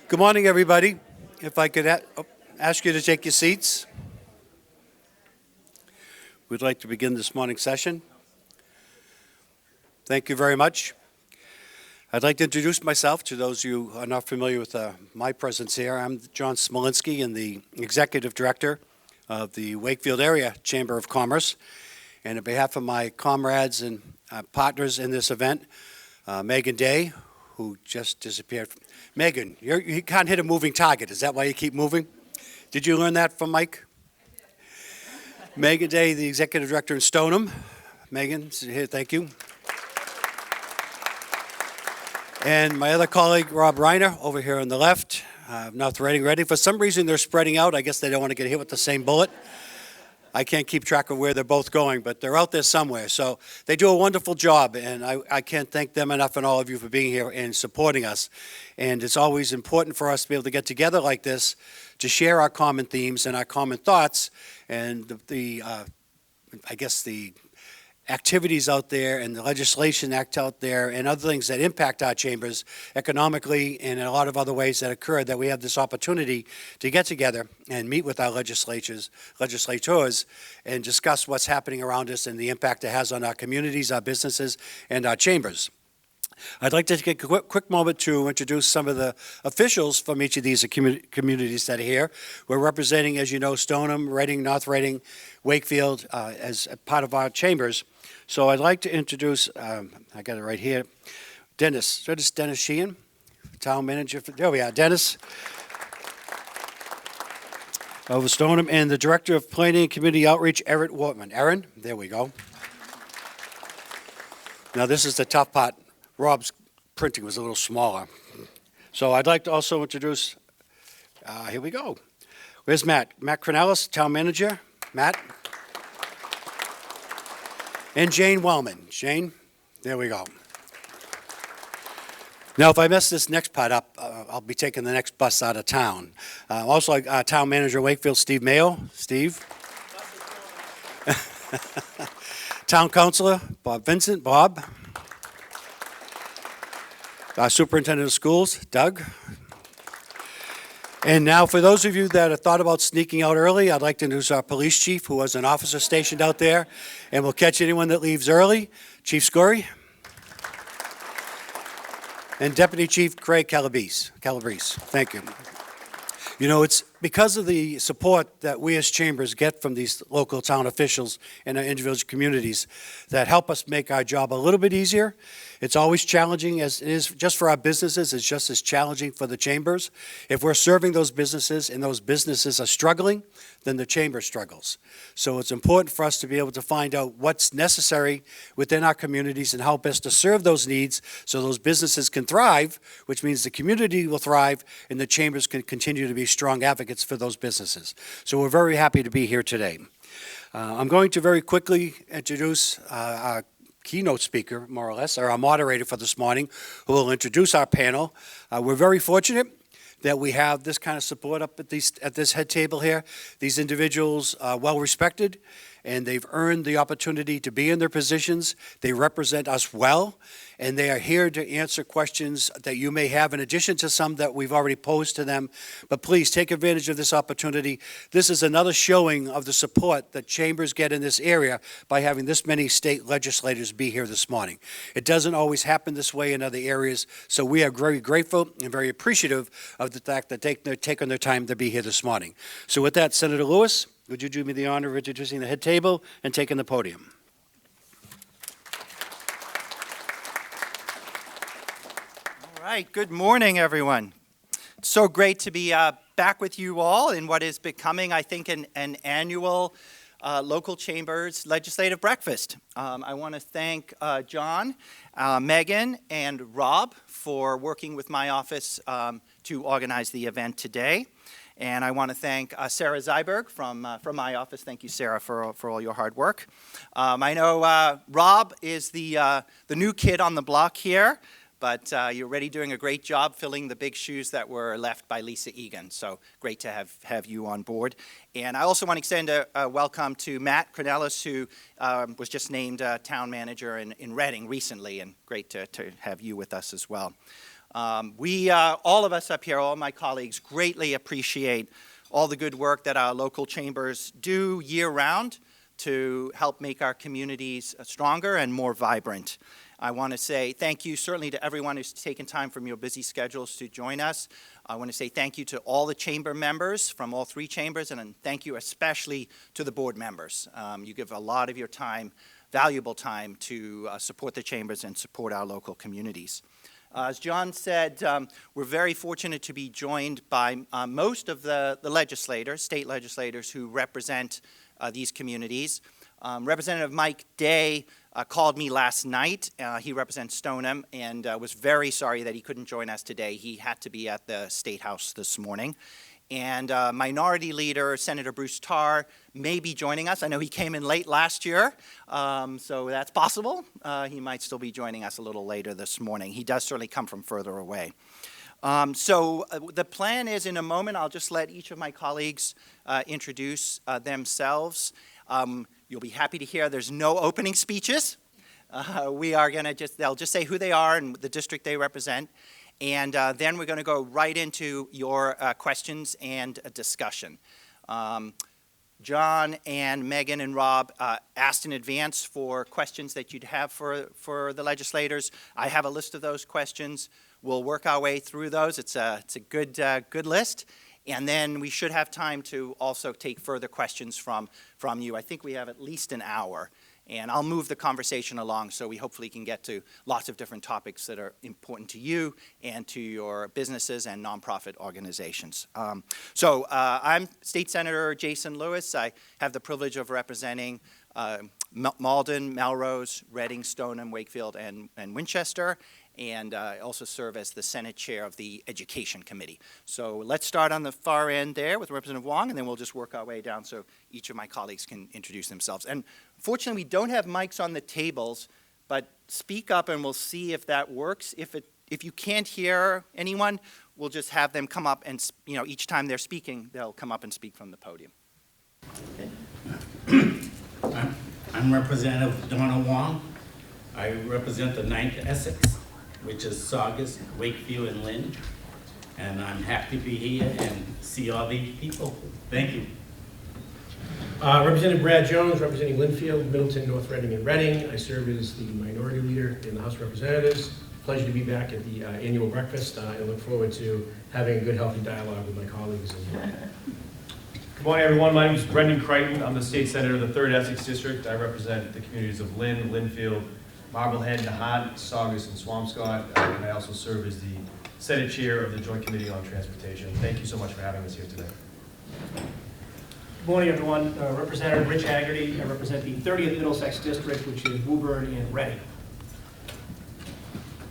Good morning, everybody. If I could ask you to take your seats. We'd like to begin this morning's session. Thank you very much. I'd like to introduce myself to those of you who are not familiar with my presence here. I'm John Smolinski, and the Executive Director of the Wakefield Area Chamber of Commerce. And on behalf of my comrades and partners in this event, Megan Day, who just disappeared. Megan, you can't hit a moving target. Is that why you keep moving? Did you learn that from Mike? Megan Day, the Executive Director in Stoneham. Megan, here, thank you. And my other colleague, Rob Reiner, over here on the left, North Reading. For some reason, they're spreading out. I guess they don't want to get hit with the same bullet. I can't keep track of where they're both going, but they're out there somewhere. So they do a wonderful job, and I can't thank them enough and all of you for being here and supporting us. And it's always important for us to be able to get together like this to share our common themes and our common thoughts and the activities out there and the legislation act out there and other things that impact our chambers economically and in a lot of other ways that occur, that we have this opportunity to get together and meet with our legislators and discuss what's happening around us and the impact it has on our communities, our businesses, and our chambers. I'd like to take a quick moment to introduce some of the officials from each of these communities that are here. We're representing, as you know, Stoneham, Reading, North Reading, Wakefield as a part of our chambers. So I'd like to introduce, I got it right here, Dennis Sheehan, Town Manager. There we are, Dennis. Over Stoneham, and the Director of Planning and Community Outreach, Erin Wortman. Erin, there we go. Now this is the tough part. Rob's printing was a little smaller. So I'd like to also introduce, here we go. Where's Matt? Matt Cronellis, Town Manager. Matt. And Jane Wellman. Jane, there we go. Now, if I mess this next part up, I'll be taking the next bus out of town. Also, Town Manager Wakefield, Steve Mayo. Steve. Town Councilor, Bob Vincent. Bob. Superintendent of Schools, Doug. And now, for those of you that have thought about sneaking out early, I'd like to introduce our police chief, who has an officer stationed out there, and will catch anyone that leaves early, Chief Scory. And Deputy Chief Craig Calabrese. Thank you. You know, it's because of the support that we as chambers get from these local town officials and our individual communities that help us make our job a little bit easier. It's always challenging, as it is just for our businesses. It's just as challenging for the chambers. If we're serving those businesses and those businesses are struggling, then the chamber struggles. So it's important for us to be able to find out what's necessary within our communities and how best to serve those needs so those businesses can thrive, which means the community will thrive and the chambers can continue to be strong advocates for those businesses. So we're very happy to be here today. I'm going to very quickly introduce our keynote speaker, more or less, or our moderator for this morning, who will introduce our panel. We're very fortunate that we have this kind of support up at this head table here. These individuals are well respected, and they've earned the opportunity to be in their positions. They represent us well, and they are here to answer questions that you may have in addition to some that we've already posed to them. But please take advantage of this opportunity. This is another showing of the support that chambers get in this area by having this many state legislators be here this morning. It doesn't always happen this way in other areas, so we are very grateful and very appreciative of the fact that they're taking their time to be here this morning. So with that, Senator Lewis, would you do me the honor of introducing the head table and taking the podium? All right, good morning, everyone. It's so great to be back with you all in what is becoming, I think, an annual local chambers legislative breakfast. I want to thank John, Megan, and Rob for working with my office to organize the event today. And I want to thank Sarah Zyberg from my office. Thank you, Sarah, for all your hard work. I know Rob is the new kid on the block here, but you're already doing a great job filling the big shoes that were left by Lisa Egan. So great to have you on board. And I also want to extend a welcome to Matt Cronellis, who was just named town manager in Reading recently, and great to have you with us as well. All of us up here, all my colleagues, greatly appreciate all the good work that our local chambers do year-round to help make our communities stronger and more vibrant. I want to say thank you certainly to everyone who's taken time from your busy schedules to join us. I want to say thank you to all the chamber members from all three chambers, and thank you especially to the board members. You give a lot of your time, valuable time, to support the chambers and support our local communities. As John said, we're very fortunate to be joined by most of the legislators, state legislators who represent these communities. Representative Mike Day called me last night. He represents Stoneham and was very sorry that he couldn't join us today. He had to be at the State House this morning. And Minority Leader Senator Bruce Tarr may be joining us. I know he came in late last year, so that's possible. He might still be joining us a little later this morning. He does certainly come from further away. The plan is, in a moment, I'll just let each of my colleagues introduce themselves. You'll be happy to hear there's no opening speeches. We are going to they'll just say who they are and the district they represent. And then we're going to go right into your questions and discussion. John and Megan and Rob asked in advance for questions that you'd have for the legislators. I have a list of those questions. We'll work our way through those. It's a good list. And then we should have time to also take further questions from you. I think we have at least an hour. And I'll move the conversation along so we hopefully can get to lots of different topics that are important to you and to your businesses and nonprofit organizations. I'm State Senator Jason Lewis. I have the privilege of representing Malden, Melrose, Reading, Stoneham, Wakefield, and Winchester. And I also serve as the Senate Chair of the Education Committee. So let's start on the far end there with Representative Wong, and then we'll just work our way down so each of my colleagues can introduce themselves. And fortunately, we don't have mics on the tables, but speak up and we'll see if that works. If you can't hear anyone, we'll just have them come up and, each time they're speaking, they'll come up and speak from the podium. Okay. I'm Representative Donna Wong. I represent the 9th Essex, which is Saugus, Wakefield, and Lynn. And I'm happy to be here and see all these people. Thank you. Representative Brad Jones, representing Linfield, Middleton, North Reading, and Reading. I serve as the Minority Leader in the House of Representatives. Pleasure to be back at the annual breakfast. I look forward to having a good, healthy dialogue with my colleagues. Good morning, everyone. My name is Brendan Crichton. I'm the State Senator of the 3rd Essex District. I represent the communities of Lynn, Linfield, Marblehead, Nahant, Saugus, and Swampscott, and I also serve as the Senate Chair of the Joint Committee on Transportation. Thank you so much for having us here today. Good morning, everyone. Representative Rich Haggerty. I represent the 30th Middlesex District, which is Woburn and Reading.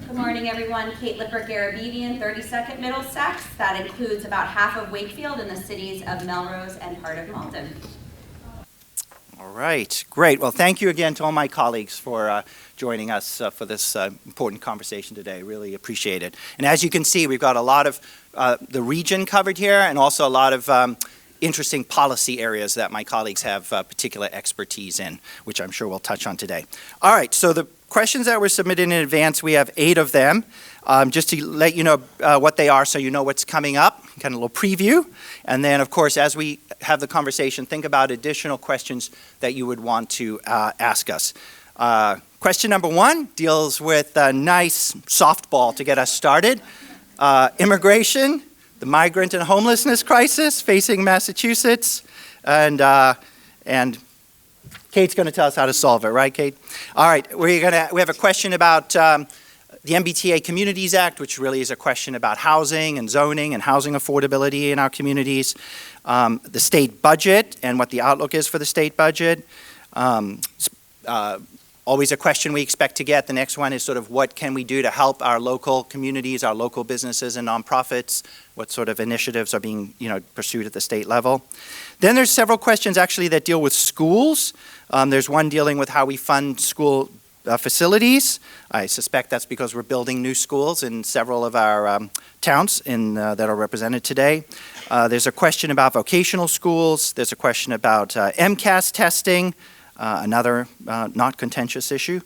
Good morning, everyone. Kate Lipper-Garabidian, 32nd Middlesex. That includes about half of Wakefield and the cities of Melrose and part of Malden. All right, great. Well, thank you again to all my colleagues for joining us for this important conversation today. Really appreciate it. And as you can see, we've got a lot of the region covered here and also a lot of interesting policy areas that my colleagues have particular expertise in, which I'm sure we'll touch on today. All right, so the questions that were submitted in advance, we have 8 of them. Just to let you know what they are so you know what's coming up, kind of a little preview. And then, of course, as we have the conversation, think about additional questions that you would want to ask us. Question number 1 deals with a nice softball to get us started. Immigration, the migrant and homelessness crisis facing Massachusetts, and Kate's going to tell us how to solve it, right, Kate? All right, we have a question about the MBTA Communities Act, which really is a question about housing and zoning and housing affordability in our communities. The state budget and what the outlook is for the state budget. Always a question we expect to get. The next one is sort of what can we do to help our local communities, our local businesses and nonprofits? What sort of initiatives are being pursued at the state level? Then there's several questions actually that deal with schools. There's one dealing with how we fund school facilities. I suspect that's because we're building new schools in several of our towns that are represented today. There's a question about vocational schools. There's a question about MCAS testing, another not contentious issue.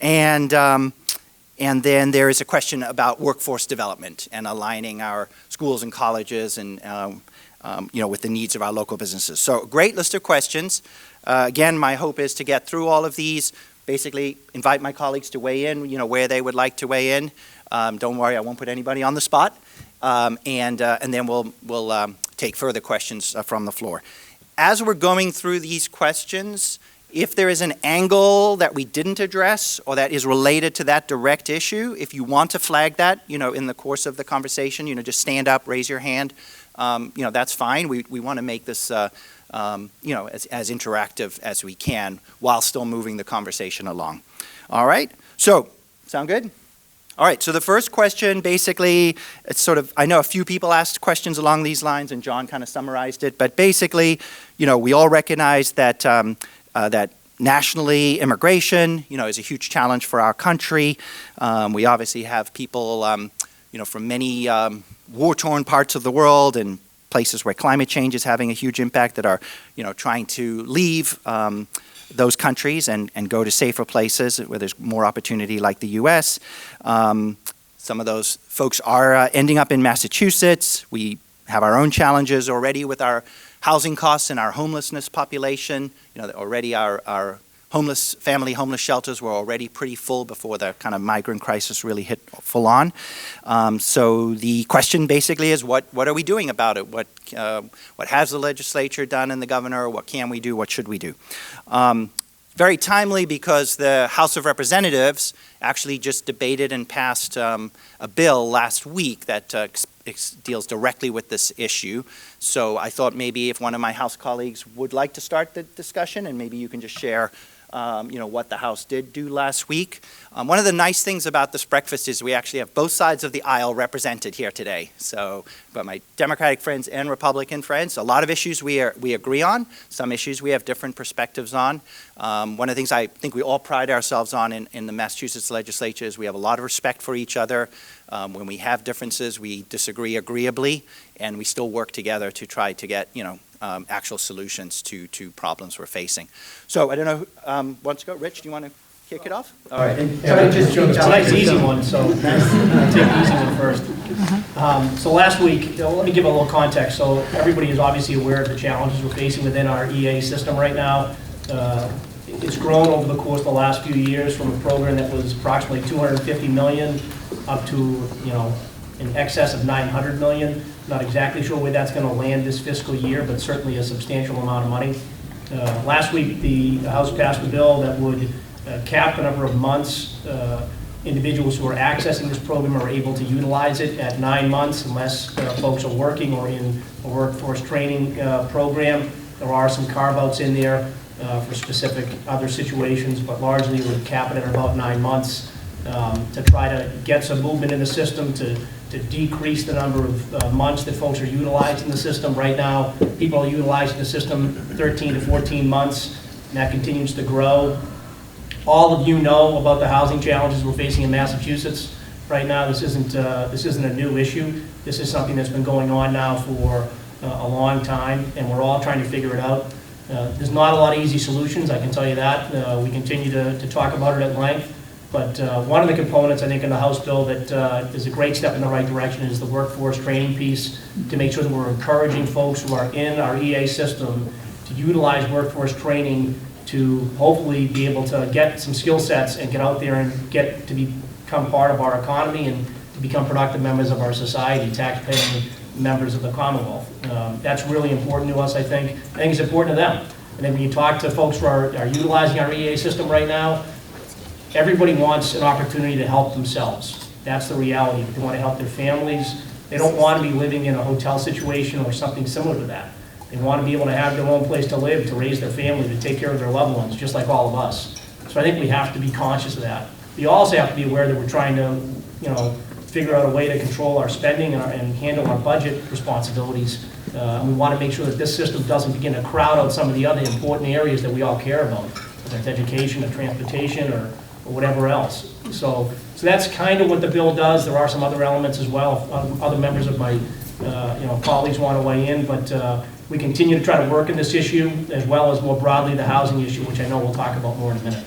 And And then there is a question about workforce development and aligning our schools and colleges and, with the needs of our local businesses. So great list of questions. Again, my hope is to get through all of these, basically invite my colleagues to weigh in, where they would like to weigh in. Don't worry, I won't put anybody on the spot. And then we'll take further questions from the floor. As we're going through these questions, if there is an angle that we didn't address or that is related to that direct issue, if you want to flag that, in the course of the conversation, just stand up, raise your hand. That's fine. We want to make this, as interactive as we can while still moving the conversation along. All right? So, sound good? All right, so the first question, basically, it's sort of, I know a few people asked questions along these lines, and John kind of summarized it, but basically, we all recognize that, that nationally, immigration, is a huge challenge for our country. We obviously have people, from many war-torn parts of the world and places where climate change is having a huge impact that are, trying to leave those countries and go to safer places where there's more opportunity like the U.S. Some of those folks are ending up in Massachusetts. We have our own challenges already with our housing costs and our homelessness population. Already our homeless shelters were already pretty full before the kind of migrant crisis really hit full on. So the question basically is what are we doing about it? What has the legislature done and the governor? What can we do? What should we do? Very timely because the House of Representatives actually just debated and passed a bill last week that deals directly with this issue. So I thought maybe if one of my House colleagues would like to start the discussion, and maybe you can just share what the House did do last week. One of the nice things about this breakfast is we actually have both sides of the aisle represented here today. So, but my Democratic friends and Republican friends, a lot of issues we agree on. Some issues we have different perspectives on. One of the things I think we all pride ourselves on in the Massachusetts legislature is we have a lot of respect for each other. When we have differences, we disagree agreeably, and we still work together to try to get, actual solutions to problems we're facing. So I don't know who wants to go. Rich, do you want to kick it off? All right. It's a nice, easy one, so I'll take the easy one first. So last week, let me give a little context. So everybody is obviously aware of the challenges we're facing within our EA system right now. It's grown over the course of the last few years from a program that was approximately $250 million up to, in excess of $900 million. Not exactly sure where that's going to land this fiscal year, but certainly a substantial amount of money. Last week, the House passed a bill that would cap the number of months individuals who are accessing this program are able to utilize it at 9 months unless folks are working or in a workforce training program. There are some carve-outs in there for specific other situations, but largely it would cap it at about 9 months to try to get some movement in the system to decrease the number of months that folks are utilizing the system. Right now, people are utilizing the system 13 to 14 months, and that continues to grow. All of you know about the housing challenges we're facing in Massachusetts right now. This isn't a new issue. This is something that's been going on now for a long time, and we're all trying to figure it out. There's not a lot of easy solutions, I can tell you that. We continue to talk about it at length. But one of the components, I think, in the House bill that is a great step in the right direction is the workforce training piece to make sure that we're encouraging folks who are in our EA system to utilize workforce training to hopefully be able to get some skill sets and get out there and get to become part of our economy and to become productive members of our society, tax-paying members of the Commonwealth. That's really important to us, I think. I think it's important to them. And then when you talk to folks who are utilizing our EA system right now, everybody wants an opportunity to help themselves. That's the reality. They want to help their families. They don't want to be living in a hotel situation or something similar to that. They want to be able to have their own place to live, to raise their family, to take care of their loved ones, just like all of us. So I think we have to be conscious of that. We also have to be aware that we're trying to, figure out a way to control our spending and handle our budget responsibilities. And we want to make sure that this system doesn't begin to crowd out some of the other important areas that we all care about, whether it's education or transportation or whatever else. So that's kind of what the bill does. There are some other elements as well. Other members of my colleagues want to weigh in, but we continue to try to work in this issue as well as more broadly the housing issue, which I know we'll talk about more in a minute.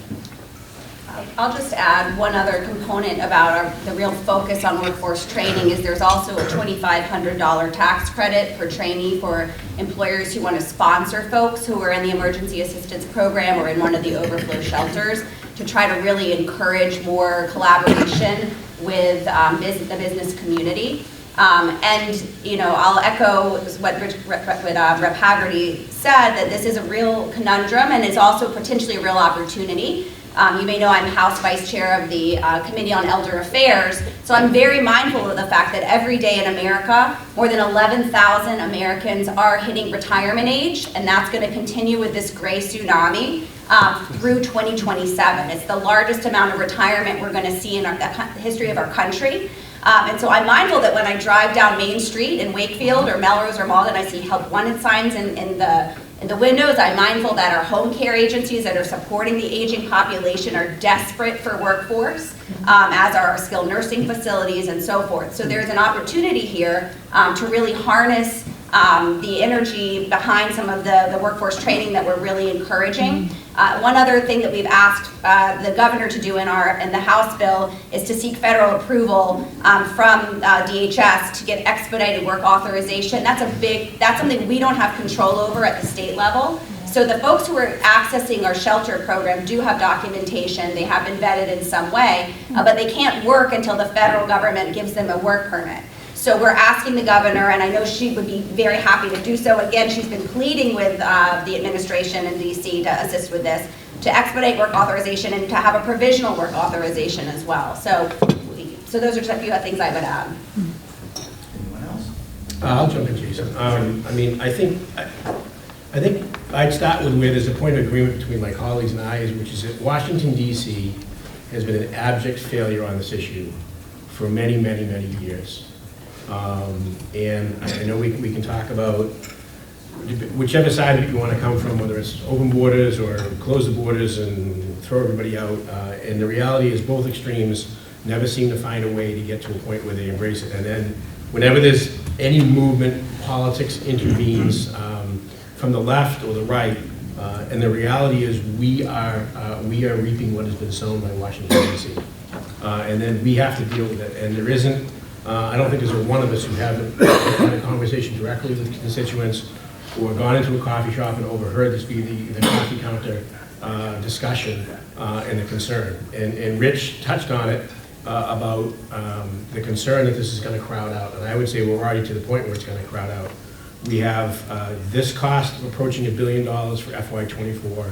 I'll just add one other component about the real focus on workforce training is there's also a $2,500 tax credit per trainee for employers who want to sponsor folks who are in the emergency assistance program or in one of the overflow shelters to try to really encourage more collaboration with the business community. And, you know, I'll echo what Rep. Haggerty said, that this is a real conundrum and it's also potentially a real opportunity. You may know I'm House Vice Chair of the Committee on Elder Affairs, so I'm very mindful of the fact that every day in America, more than 11,000 Americans are hitting retirement age, and that's going to continue with this gray tsunami through 2027. It's the largest amount of retirement we're going to see in the history of our country. And so I'm mindful that when I drive down Main Street in Wakefield or Melrose or Malden, I see help wanted signs in the windows. I'm mindful that our home care agencies that are supporting the aging population are desperate for workforce, as are our skilled nursing facilities and so forth. So there's an opportunity here to really harness the energy behind some of the workforce training that we're really encouraging. One other thing that we've asked the governor to do in the House bill is to seek federal approval from DHS to get expedited work authorization. That's something we don't have control over at the state level. So the folks who are accessing our shelter program do have documentation. They have been vetted in some way, but they can't work until the federal government gives them a work permit. So we're asking the governor, and I know she would be very happy to do so. Again, she's been pleading with the administration in DC to assist with this, to expedite work authorization and to have a provisional work authorization as well. So those are just a few things I would add. Anyone else? I'll jump in, Jason. I mean, I think I'd start with where there's a point of agreement between my colleagues and I, which is that Washington, D.C. has been an abject failure on this issue for many, many, many years. And I know we can talk about whichever side of it you want to come from, whether it's open borders or close the borders and throw everybody out. And the reality is both extremes never seem to find a way to get to a point where they embrace it. And then whenever there's any movement, politics intervenes from the left or the right. And the reality is we are reaping what has been sown by Washington, D.C. And then we have to deal with it. And there isn't, I don't think there's one of us who haven't had a conversation directly with constituents or gone into a coffee shop and overheard this be the coffee counter discussion and the concern. And Rich touched on it about the concern that this is going to crowd out. And I would say we're already to the point where it's going to crowd out. We have this cost of approaching $1 billion for FY24.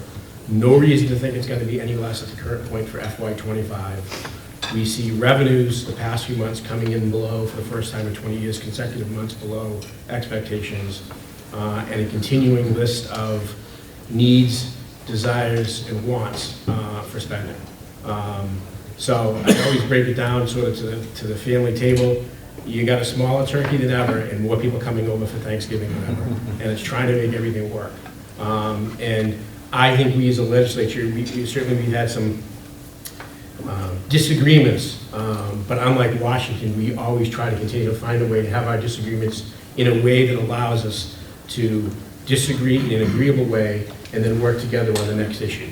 No reason to think it's going to be any less at the current point for FY25. We see revenues the past few months coming in below, for the first time in 20 years, consecutive months below expectations, and a continuing list of needs, desires, and wants for spending. So I always break it down sort of to the family table. You got a smaller turkey than ever and more people coming over for Thanksgiving than ever, and it's trying to make everything work. And I think we as a legislature, we've had some disagreements, but unlike Washington, we always try to continue to find a way to have our disagreements in a way that allows us to disagree in an agreeable way and then work together on the next issue.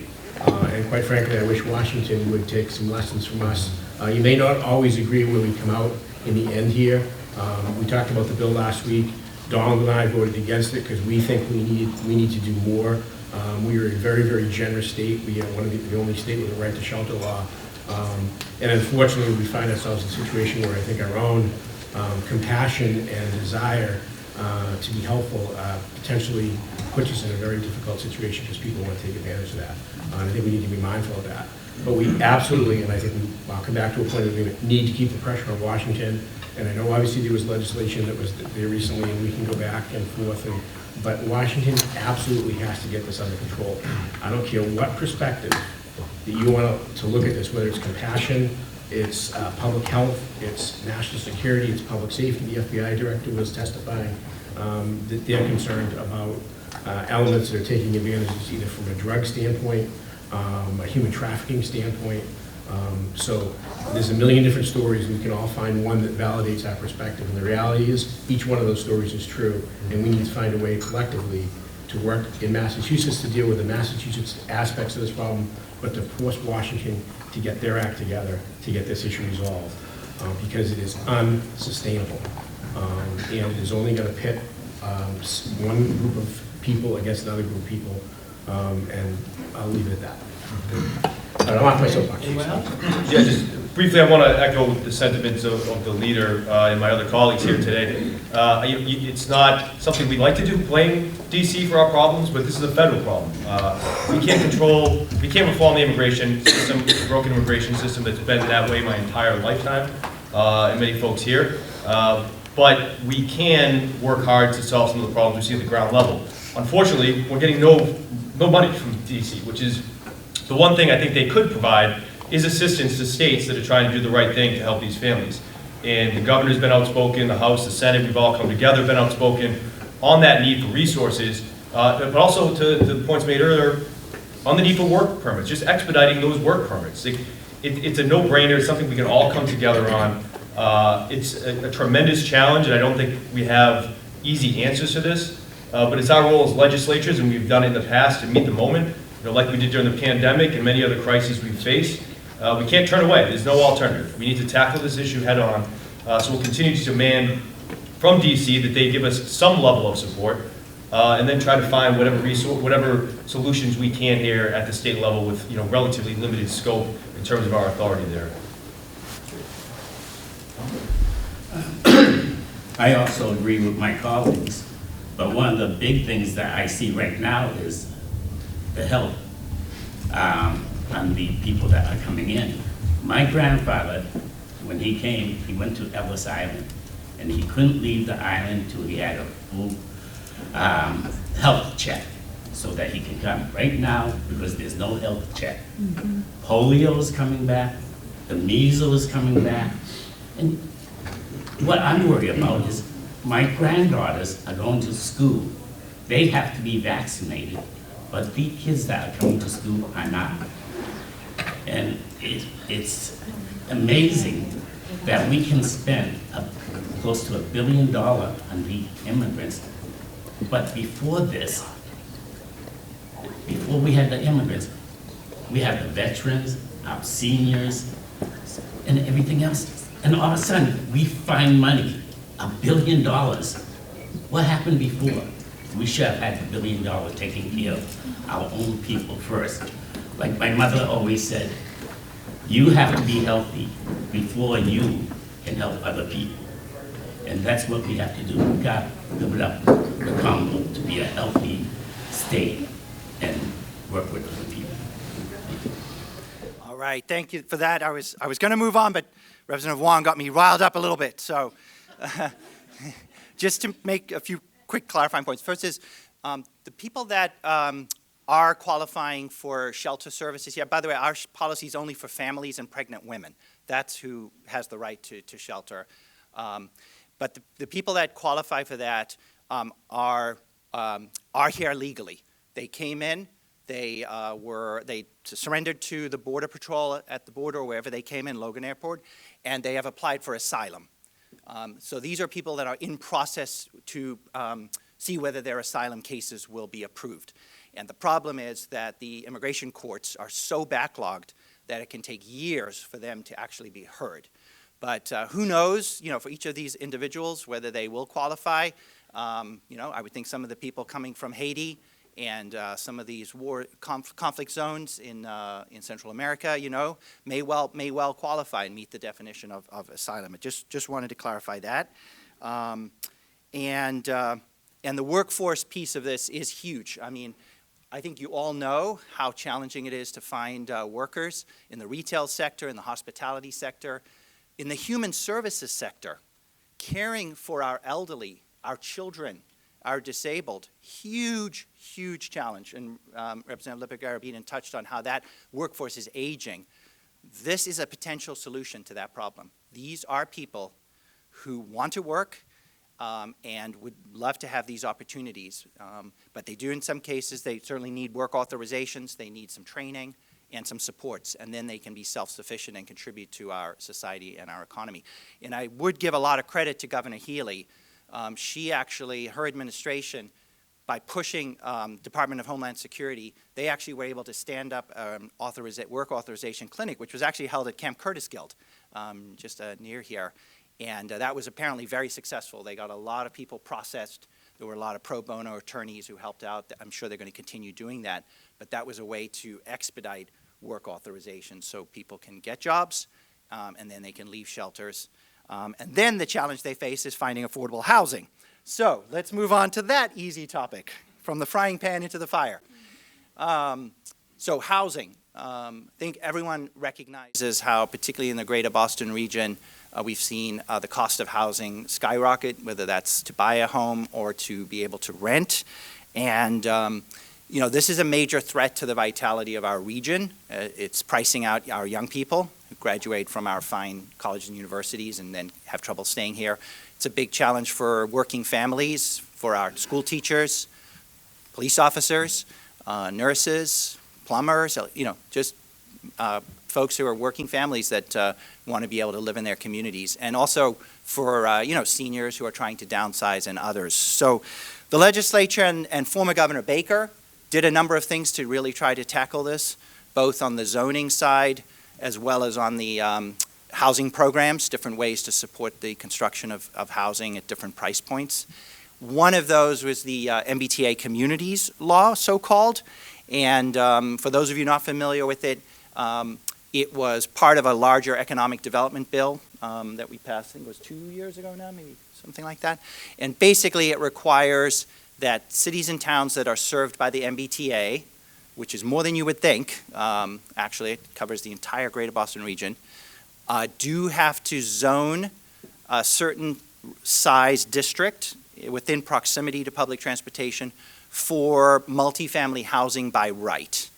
And quite frankly, I wish Washington would take some lessons from us. You may not always agree where we come out in the end here. We talked about the bill last week. Donald and I voted against it because we think we need to do more. We are a very, very generous state. We are one of the only state with a right to shelter law. And unfortunately, we find ourselves in a situation where I think our own compassion and desire to be helpful potentially puts us in a very difficult situation because people want to take advantage of that. And I think we need to be mindful of that. But we absolutely, and I think I'll come back to a point of agreement, need to keep the pressure on Washington. And I know obviously there was legislation that was there recently, and we can go back and forth. But Washington absolutely has to get this under control. I don't care what perspective that you want to look at this, whether it's compassion, it's public health, it's national security, it's public safety. The FBI director was testifying that they're concerned about elements that are taking advantage either from a drug standpoint, a human trafficking standpoint. So there's a million different stories. We can all find one that validates our perspective. And the reality is each one of those stories is true. And we need to find a way collectively to work in Massachusetts to deal with the Massachusetts aspects of this problem, but to force Washington to get their act together to get this issue resolved, because it is unsustainable. And it is only going to pit one group of people against another group of people, and I'll leave it at that. I'm off my soapbox. Yeah, just briefly, I want to echo the sentiments of the leader and my other colleagues here today. It's not something we like to do, blame DC for our problems, but this is a federal problem. We can't reform the immigration system, the broken immigration system that's been that way my entire lifetime, and many folks here. But we can work hard to solve some of the problems we see at the ground level. Unfortunately, we're getting no money from DC, which is the one thing I think they could provide is assistance to states that are trying to do the right thing to help these families. And the governor's been outspoken, the House, the Senate, we've all come together, been outspoken on that need for resources, but also to the points made earlier, on the need for work permits, just expediting those work permits. It's a no-brainer, it's something we can all come together on. It's a tremendous challenge, and I don't think we have easy answers to this, but it's our role as legislatures, and we've done it in the past to meet the moment. Like we did during the pandemic and many other crises we've faced. We can't turn away. There's no alternative. We need to tackle this issue head on. So we'll continue to demand from DC that they give us some level of support, and then try to find whatever solutions we can here at the state level with relatively limited scope in terms of our authority there. I also agree with my colleagues, but one of the big things that I see right now is the help on the people that are coming in. My grandfather, when he came, he went to Ellis Island, and he couldn't leave the island till he had a full health check so that he can come. Right now, because there's no health check, polio is coming back, the measles is coming back, and what I'm worried about is my granddaughters are going to school. They have to be vaccinated, but the kids that are coming to school are not. And it's amazing that we can spend close to $1 billion on the immigrants. But before this, before we had the immigrants, we had the veterans, our seniors, and everything else. And all of a sudden, we find money, $1 billion. What happened before? We should have had $1 billion taking care of our own people first. Like my mother always said, you have to be healthy before you can help other people. And that's what we have to do. We've got to build up the Congo to be a healthy state and work with other people. All right, thank you for that. I was going to move on, but Representative Wong got me riled up a little bit. So just to make a few quick clarifying points. First is the people that are qualifying for shelter services. Yeah, by the way, our policy is only for families and pregnant women. That's who has the right to shelter. But the people that qualify for that are here legally. They came in, they surrendered to the Border Patrol at the border or wherever they came in, Logan Airport, and they have applied for asylum. So these are people that are in process to see whether their asylum cases will be approved. And the problem is that the immigration courts are so backlogged that it can take years for them to actually be heard. But who knows, for each of these individuals, whether they will qualify. I would think some of the people coming from Haiti and some of these conflict zones in Central America, may well qualify and meet the definition of asylum. I just wanted to clarify that. And the workforce piece of this is huge. I mean, I think you all know how challenging it is to find workers in the retail sector, in the hospitality sector, in the human services sector, caring for our elderly, our children, our disabled. Huge, huge challenge. And Representative Lippert-Garabedian touched on how that workforce is aging. This is a potential solution to that problem. These are people who want to work, and would love to have these opportunities. But they do in some cases, they certainly need work authorizations, they need some training and some supports, and then they can be self-sufficient and contribute to our society and our economy. And I would give a lot of credit to Governor Healy. She actually, her administration, by pushing Department of Homeland Security, they actually were able to stand up work authorization clinic, which was actually held at Camp Curtis Guild, just near here. And that was apparently very successful. They got a lot of people processed. There were a lot of pro bono attorneys who helped out. I'm sure they're going to continue doing that. But that was a way to expedite work authorization so people can get jobs, and then they can leave shelters. And then the challenge they face is finding affordable housing. So let's move on to that easy topic, from the frying pan into the fire. So housing. I think everyone recognizes how, particularly in the greater Boston region, we've seen the cost of housing skyrocket, whether that's to buy a home or to be able to rent. And this is a major threat to the vitality of our region. It's pricing out our young people who graduate from our fine colleges and universities and then have trouble staying here. It's a big challenge for working families, for our school teachers, police officers, nurses, plumbers, just folks who are working families that want to be able to live in their communities, and also for seniors who are trying to downsize and others. So the legislature and former Governor Baker did a number of things to really try to tackle this, both on the zoning side as well as on the housing programs, different ways to support the construction of housing at different price points. One of those was the MBTA Communities Law, so-called. And for those of you not familiar with it, it was part of a larger economic development bill that we passed, I think it was 2 years ago now, maybe something like that. And basically it requires that cities and towns that are served by the MBTA, which is more than you would think, actually it covers the entire greater Boston region, do have to zone a certain size district within proximity to public transportation for multifamily housing by right.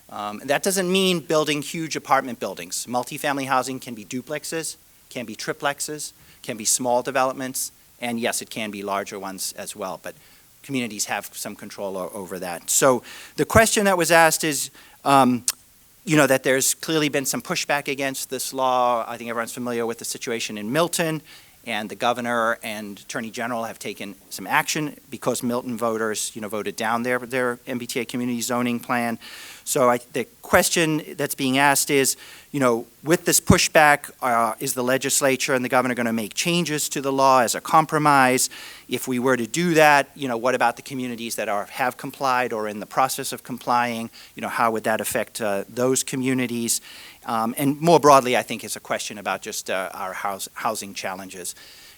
That doesn't mean building huge apartment buildings. Multifamily housing can be duplexes, can be triplexes, can be small developments, and yes, it can be larger ones as well, but communities have some control over that. So the question that was asked is, that there's clearly been some pushback against this law. I think everyone's familiar with the situation in Milton, and the governor and attorney general have taken some action because Milton voters, voted down their MBTA community zoning plan. So the question that's being asked is, with this pushback, is the legislature and the governor going to make changes to the law as a compromise? If we were to do that, what about the communities that have complied or in the process of complying? How would that affect those communities? And more broadly, I think it's a question about just our housing challenges.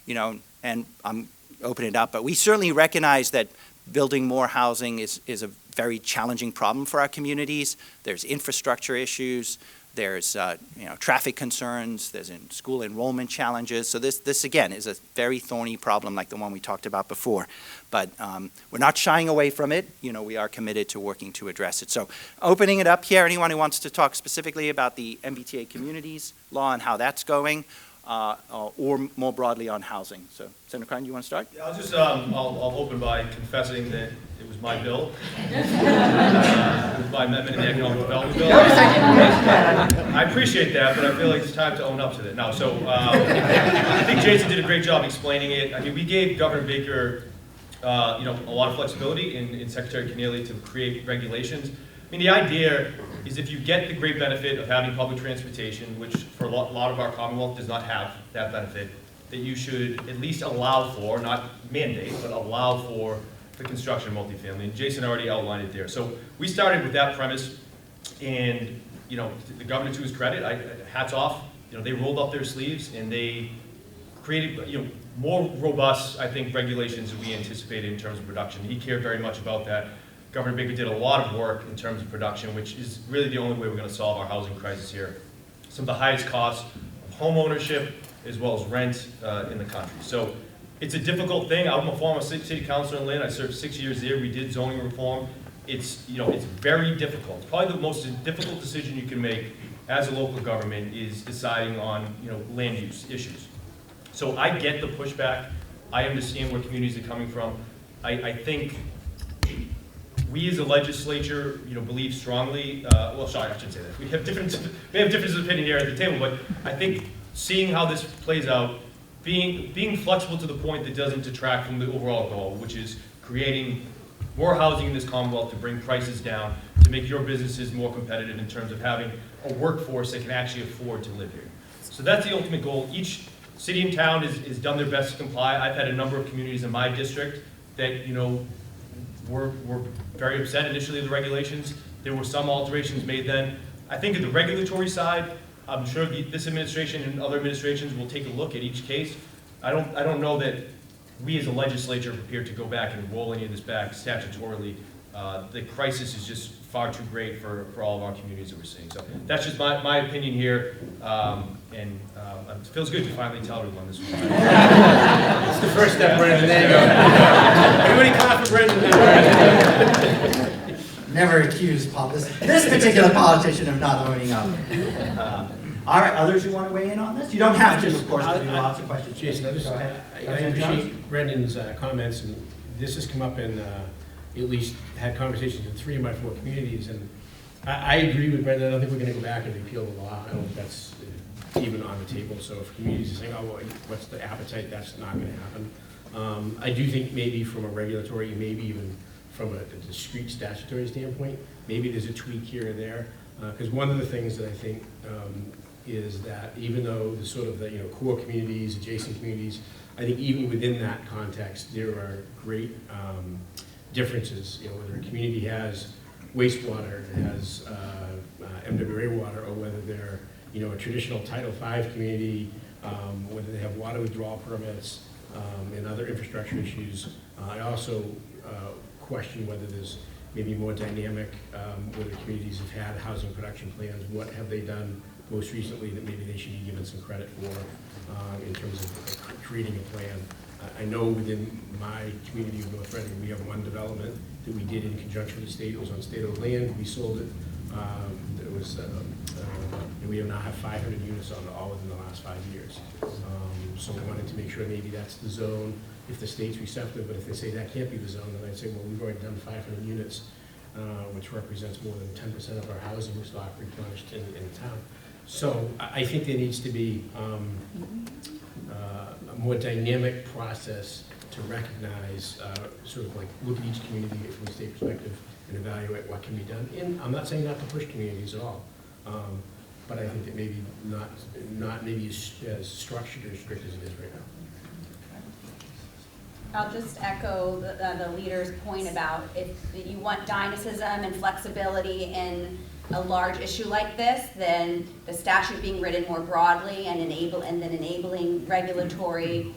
And I'm opening it up, but we certainly recognize that building more housing is a very challenging problem for our communities. There's infrastructure issues, there's traffic concerns, there's school enrollment challenges. So this again is a very thorny problem like the one we talked about before. But we're not shying away from it. We are committed to working to address it. So opening it up here, anyone who wants to talk specifically about the MBTA Communities Law and how that's going, or more broadly on housing. So Senator Crine, you want to start? Yeah, I'll open by confessing that it was my bill. It was my amendment in the Economic Development Bill. I appreciate that, but I feel like it's time to own up to it. No, so I think Jason did a great job explaining it. I mean, we gave Governor Baker, a lot of flexibility in Secretary Keneally to create regulations. I mean, the idea is if you get the great benefit of having public transportation, which for a lot of our Commonwealth does not have that benefit, that you should at least allow for, not mandate, but allow for the construction of multifamily. And Jason already outlined it there. So we started with that premise, and the governor, to his credit, hats off. They rolled up their sleeves and they created more robust, I think, regulations than we anticipated in terms of production. He cared very much about that. Governor Baker did a lot of work in terms of production, which is really the only way we're going to solve our housing crisis here. Some of the highest costs of home ownership as well as rent in the country. So it's a difficult thing. I'm a former city councilor in Lynn. I served 6 years there. We did zoning reform. It's very difficult. It's probably the most difficult decision you can make as a local government is deciding on land use issues. So I get the pushback. I understand where communities are coming from. I think we as a legislature, believe strongly, well, sorry, I shouldn't say that. We have differences of opinion here at the table, but I think seeing how this plays out, being flexible to the point that doesn't detract from the overall goal, which is creating more housing in this Commonwealth to bring prices down, to make your businesses more competitive in terms of having a workforce that can actually afford to live here. So that's the ultimate goal. Each city and town is done their best to comply. I've had a number of communities in my district that, were very upset initially with the regulations. There were some alterations made then. I think at the regulatory side, I'm sure this administration and other administrations will take a look at each case. I don't know that we as a legislature are prepared to go back and roll any of this back statutorily. The crisis is just far too great for all of our communities that we're seeing. So that's just my opinion here, and it feels good to finally tell everyone this one. It's the first step, Brendan. There you go. Everybody clap for Brendan. Never accuse this particular politician of not owning up. All right, others who want to weigh in on this? You don't have to, of course, but there are lots of questions. Jason, Go ahead. I appreciate Brendan's comments, and this has come up in, at least had conversations in 3 of my 4 communities, and I agree with Brendan. I don't think we're going to go back and repeal the law. I don't think that's even on the table. So if communities are saying, oh, well, what's the appetite, that's not going to happen. I do think maybe from a regulatory, maybe even from a discrete statutory standpoint, maybe there's a tweak here or there. Because one of the things that I think is that even though the sort of the core communities, adjacent communities, I think even within that context, there are great differences. Whether a community has wastewater, has MWA water, or whether they're a traditional Title V community, whether they have water withdrawal permits and other infrastructure issues. I also question whether there's maybe more dynamic, whether communities have had housing production plans, what have they done most recently that maybe they should be given some credit for in terms of creating a plan. I know within my community of North Reading, we have one development that we did in conjunction with the state. It was on state-owned land. We sold it. It was, we now have 500 units on it, all within the last 5 years. So we wanted to make sure maybe that's the zone if the state's receptive, but if they say that can't be the zone, then I'd say, well, we've already done 500 units, which represents more than 10% of our housing stock replenished in town. So I think there needs to be a more dynamic process to recognize, sort of like look at each community from a state perspective and evaluate what can be done. And I'm not saying not to push communities at all, but I think that maybe not maybe as structured or strict as it is right now. I'll just echo the leader's point about if you want dynamism and flexibility in a large issue like this, then the statute being written more broadly and then enabling regulatory,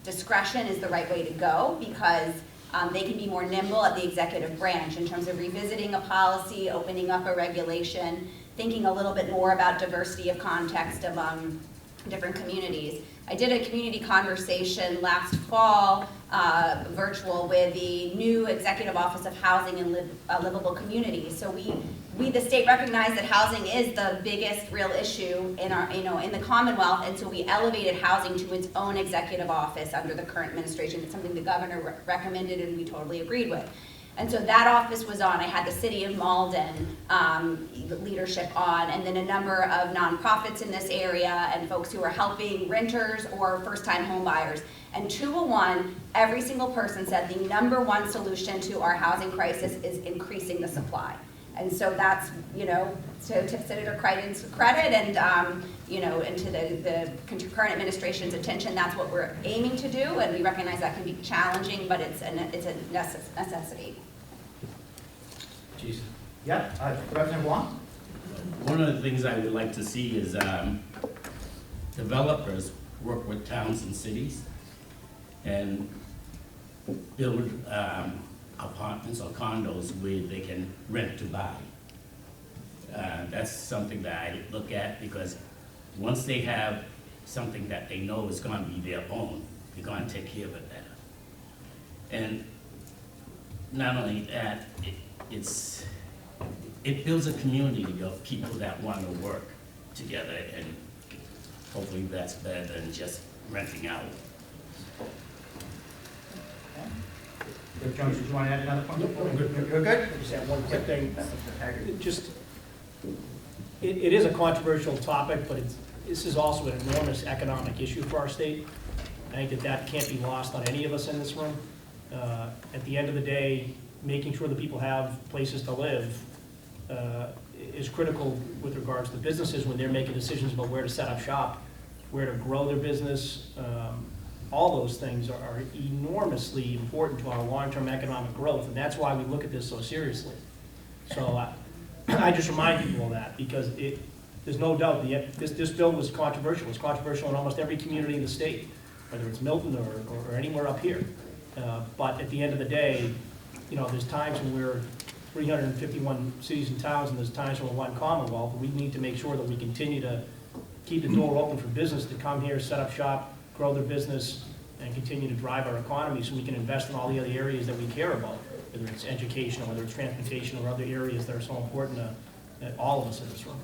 discretion is the right way to go, because they can be more nimble at the executive branch in terms of revisiting a policy, opening up a regulation, thinking a little bit more about diversity of context among different communities. I did a community conversation last fall, virtual, with the new Executive Office of Housing and Livable Communities. So we, the state, recognize that housing is the biggest real issue in our, in the Commonwealth, and so we elevated housing to its own executive office under the current administration. It's something the governor recommended and we totally agreed with. And so that office was on. I had the City of Malden leadership on, and then a number of nonprofits in this area and folks who are helping renters or first-time home buyers. And 201, every single person said the #1 solution to our housing crisis is increasing the supply. And so that's, to Senator Crichton's credit and, and to the current administration's attention, that's what we're aiming to do. And we recognize that can be challenging, but it's a necessity. Jason. Yep, Representative Wong? One of the things I would like to see is developers work with towns and cities and build apartments or condos where they can rent to buy. That's something that I look at, because once they have something that they know is going to be their own, they're going to take care of it better. And not only that, it builds a community of people that want to work together, and hopefully that's better than just renting out. Rick Jones, did you want to add another point? Nope, I'm good. You're good? Just have one quick thing. It is a controversial topic, but this is also an enormous economic issue for our state. I think that can't be lost on any of us in this room. At the end of the day, making sure that people have places to live is critical with regards to businesses when they're making decisions about where to set up shop, where to grow their business. All those things are enormously important to our long-term economic growth, and that's why we look at this so seriously. So I just remind people of that, because there's no doubt this bill was controversial. It's controversial in almost every community in the state, whether it's Milton or anywhere up here. But at the end of the day, you know, there's times when we're 351 cities and towns, and there's times when we're one Commonwealth. We need to make sure that we continue to keep the door open for business to come here, set up shop, grow their business, and continue to drive our economy so we can invest in all the other areas that we care about, whether it's education, or whether it's transportation, or other areas that are so important to all of us in this room.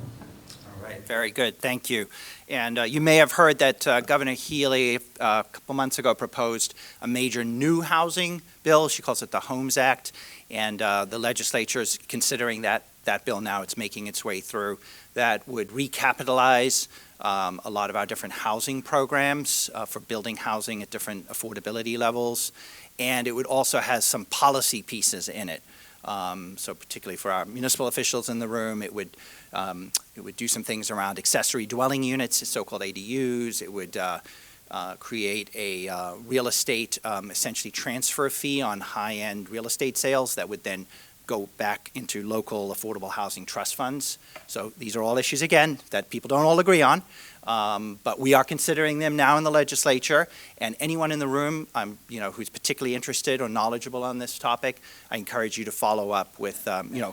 All right, very good, thank you. And you may have heard that Governor Healy a couple months ago proposed a major new housing bill. She calls it the Homes Act, and the legislature is considering that bill now. It's making its way through. That would recapitalize a lot of our different housing programs for building housing at different affordability levels, and it would also have some policy pieces in it. So particularly for our municipal officials in the room, it would do some things around accessory dwelling units, so-called ADUs. It would create a real estate, essentially transfer fee on high-end real estate sales that would then go back into local affordable housing trust funds. So these are all issues, again, that people don't all agree on, but we are considering them now in the legislature, and anyone in the room who's particularly interested or knowledgeable on this topic, I encourage you to follow up with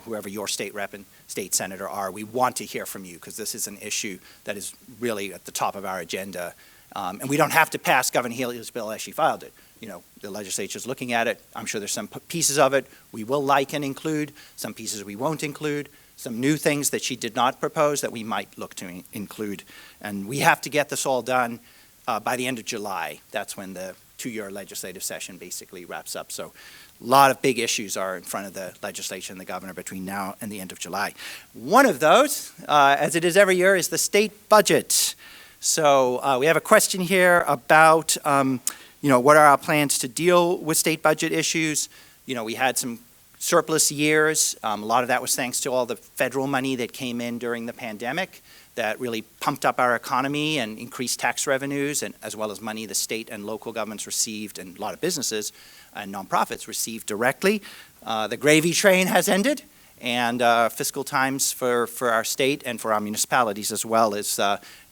whoever your state rep and state senator are. We want to hear from you, because this is an issue that is really at the top of our agenda, and we don't have to pass Governor Healy's bill as she filed it. You know, the legislature's looking at it. I'm sure there's some pieces of it we will like and include, some pieces we won't include, some new things that she did not propose that we might look to include. And we have to get this all done by the end of July. That's when the two-year legislative session basically wraps up. So a lot of big issues are in front of the legislature and the governor between now and the end of July. One of those, as it is every year, is the state budget. So we have a question here about what are our plans to deal with state budget issues? You know, we had some surplus years. A lot of that was thanks to all the federal money that came in during the pandemic that really pumped up our economy and increased tax revenues, and as well as money the state and local governments received, and a lot of businesses and nonprofits received directly. The gravy train has ended, and fiscal times for our state and for our municipalities as well is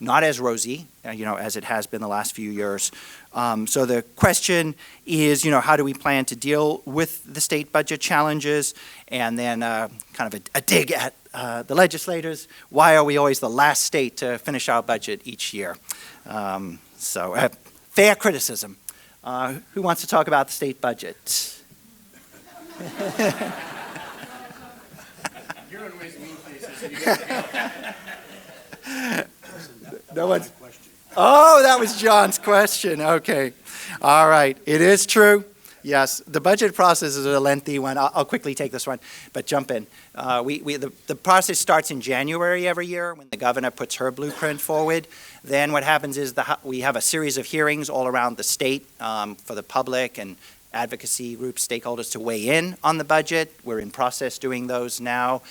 not as rosy, as it has been the last few years. So the question is, how do we plan to deal with the state budget challenges? And then kind of a dig at the legislators. Why are we always the last state to finish our budget each year? Fair criticism. Who wants to talk about the state budget? You're always mean faces. No one's. Oh, that was John's question. Okay. All right. It is true. Yes. The budget process is a lengthy one. I'll quickly take this one, but jump in. The process starts in January every year when the governor puts her blueprint forward. Then what happens is we have a series of hearings all around the state for the public and advocacy groups, stakeholders to weigh in on the budget. We're in process doing those now.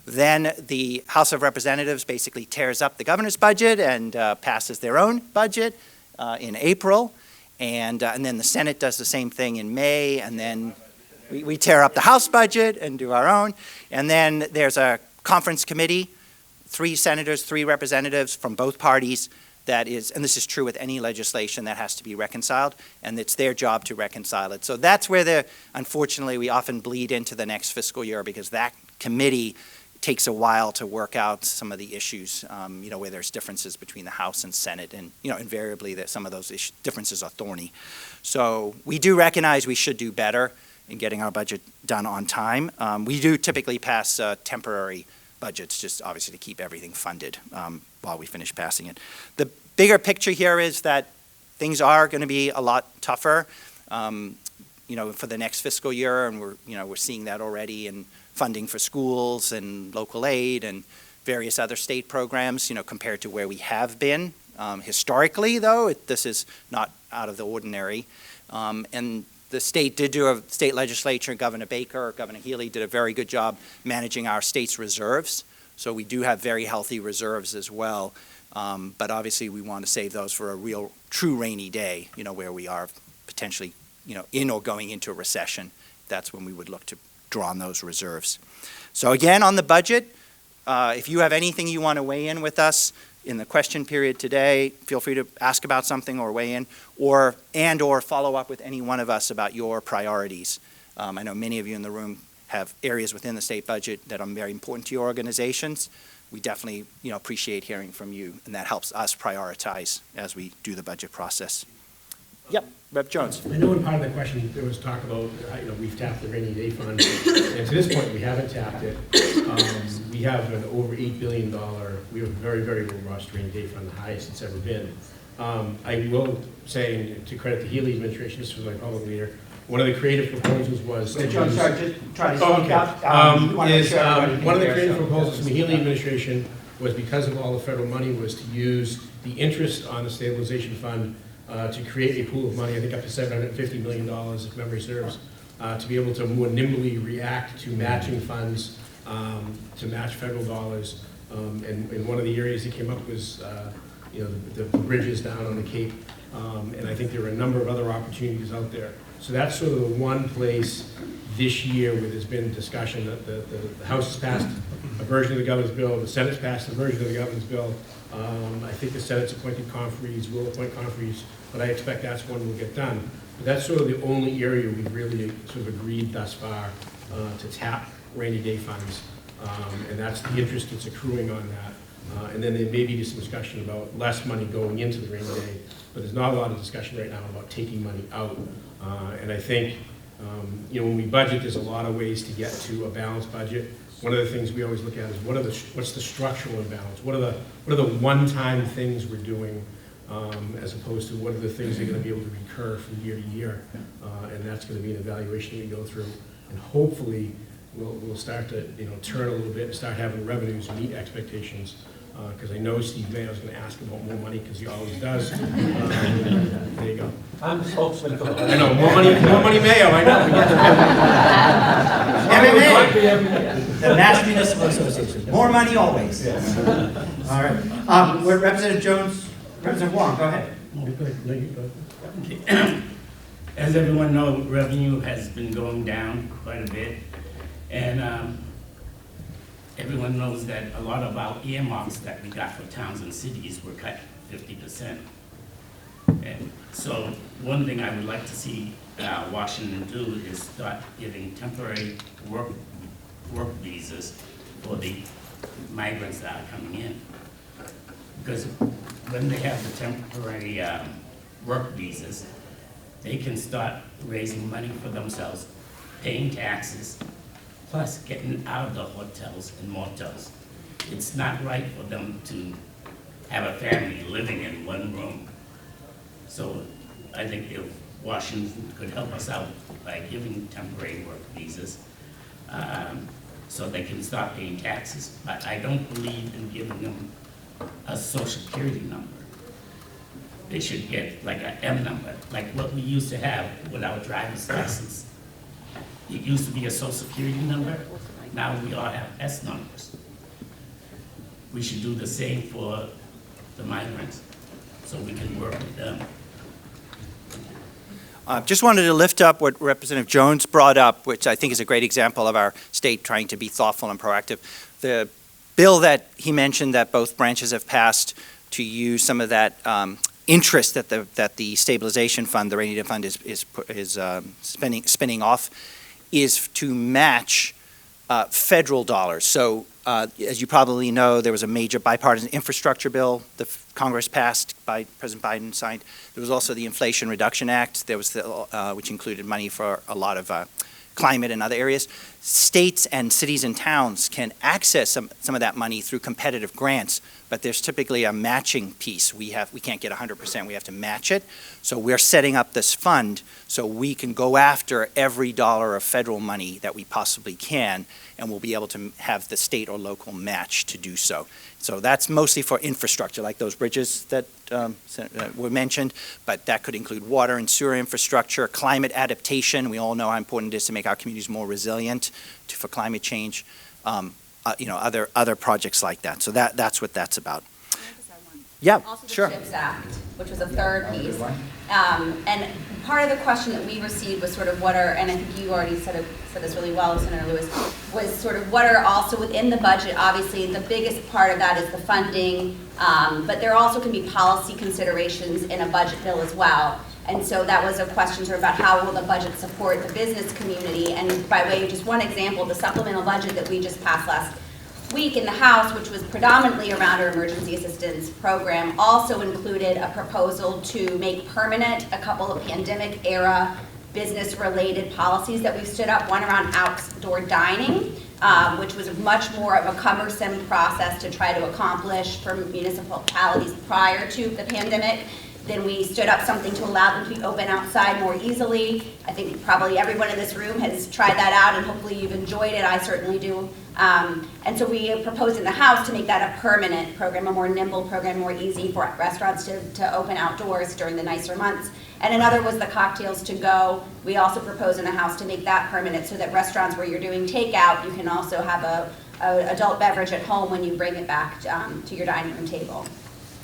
Then the House of Representatives basically tears up the governor's budget and passes their own budget in April. And then the Senate does the same thing in May. And then we tear up the House budget and do our own. And then there's a conference committee, 3 senators, 3 representatives from both parties. That is, and this is true with any legislation that has to be reconciled, and it's their job to reconcile it. So that's where unfortunately, we often bleed into the next fiscal year, because that committee takes a while to work out some of the issues, where there's differences between the House and Senate, and invariably that some of those differences are thorny. So we do recognize we should do better in getting our budget done on time. We do typically pass temporary budgets, just obviously to keep everything funded while we finish passing it. The bigger picture here is that things are going to be a lot tougher, for the next fiscal year, and we're seeing that already in funding for schools and local aid and various other state programs, compared to where we have been. Historically, though, this is not out of the ordinary. And the state did do, a state legislature, Governor Baker, Governor Healy did a very good job managing our state's reserves. So we do have very healthy reserves as well. But obviously, we want to save those for a real, true rainy day, where we are potentially, in or going into a recession. That's when we would look to draw on those reserves. So again, on the budget, if you have anything you want to weigh in with us in the question period today, feel free to ask about something or weigh in, or follow up with any one of us about your priorities. I know many of you in the room have areas within the state budget that are very important to your organizations. We definitely, appreciate hearing from you, and that helps us prioritize as we do the budget process. Yep, Rep. Jones. I know in part of the question, there was talk about, we've tapped the rainy day fund, and to this point, we haven't tapped it. We have an over $8 billion, we have a very, very robust rainy day fund, the highest it's ever been. I will say, and to credit the Healy administration, this was my public leader, one of the creative proposals was to John, use- sorry, just try to Oh, speak okay. up. We wanna make sure everybody can One of the hear, creative so- proposals from the Healy administration was, because of all the federal money, was to use the interest on the stabilization fund to create a pool of money, I think up to $750 million, if memory serves, to be able to more nimbly react to matching funds, to match federal dollars. And one of the areas that came up was, the bridges down on the Cape. And I think there are a number of other opportunities out there. So that's sort of the one place this year where there's been discussion that the House has passed a version of the governor's bill, the Senate's passed a version of the governor's bill. I think the Senate's appointed conferees, will appoint conferees, but I expect that's one will get done. But that's sort of the only area we've really sort of agreed thus far to tap rainy day funds. And that's the interest that's accruing on that. And then there may be some discussion about less money going into the rainy day, but there's not a lot of discussion right now about taking money out. And I think, when we budget, there's a lot of ways to get to a balanced budget. One of the things we always look at is what's the structural imbalance? What are the one-time things we're doing, as opposed to what are the things that are going to be able to recur from year to year? And that's going to be an evaluation we go through. And hopefully, we'll start to turn a little bit and start having revenues meet expectations. Because I know Steve Mayo's going to ask about more money, because he always does. There you go. I'm the spokesman for the. I know, more money Mayo, I know. MMA, the Mass Municipal Association, more money always. All right, Representative Jones, Representative Wong, go ahead. As everyone knows, revenue has been going down quite a bit, and everyone knows that a lot of our earmarks that we got for towns and cities were cut 50%. And so one thing I would like to see Washington do is start giving temporary work visas for the migrants that are coming in. Because when they have the temporary work visas, they can start raising money for themselves, paying taxes, plus getting out of the hotels and motels. It's not right for them to have a family living in one room. So I think if Washington could help us out by giving temporary work visas, so they can start paying taxes. But I don't believe in giving them a social security number. They should get like an M number, like what we used to have with our driver's license. It used to be a social security number, now we all have S numbers. We should do the same for the migrants, so we can work with them. Just wanted to lift up what Representative Jones brought up, which I think is a great example of our state trying to be thoughtful and proactive. The bill that he mentioned that both branches have passed to use some of that interest that the stabilization fund, the rainy day fund, is spinning off, is to match federal dollars. So as you probably know, there was a major bipartisan infrastructure bill the Congress passed by President Biden signed. There was also the Inflation Reduction Act, there was which included money for a lot of climate and other areas. states and cities and towns can access some of that money through competitive grants, but there's typically a matching piece. We can't get 100%, we have to match it. So we're setting up this fund so we can go after every dollar of federal money that we possibly can, and we'll be able to have the state or local match to do so. So that's mostly for infrastructure, like those bridges that were mentioned, but that could include water and sewer infrastructure, climate adaptation. We all know how important it is to make our communities more resilient for climate change, other projects like that. So that's what that's about. Yeah, Also sure. the CHIPS Act, which was a third piece. And part of the question that we received was sort of what are, and I think you already said this really well, Senator Lewis, was sort of what are also within the budget. Obviously, the biggest part of that is the funding, but there also can be policy considerations in a budget bill as well. And so that was a question sort of about how will the budget support the business community. And by way of just one example, the supplemental budget that we just passed last week in the House, which was predominantly around our emergency assistance program, also included a proposal to make permanent a couple of pandemic-era business-related policies that we've stood up, one around outdoor dining, which was much more of a cumbersome process to try to accomplish for municipalities prior to the pandemic. Then we stood up something to allow them to be open outside more easily. I think probably everyone in this room has tried that out, and hopefully you've enjoyed it. I certainly do. And so we proposed in the House to make that a permanent program, a more nimble program, more easy for restaurants to open outdoors during the nicer months. And another was the cocktails to go. We also proposed in the House to make that permanent so that restaurants where you're doing takeout, you can also have a adult beverage at home when you bring it back to your dining room table.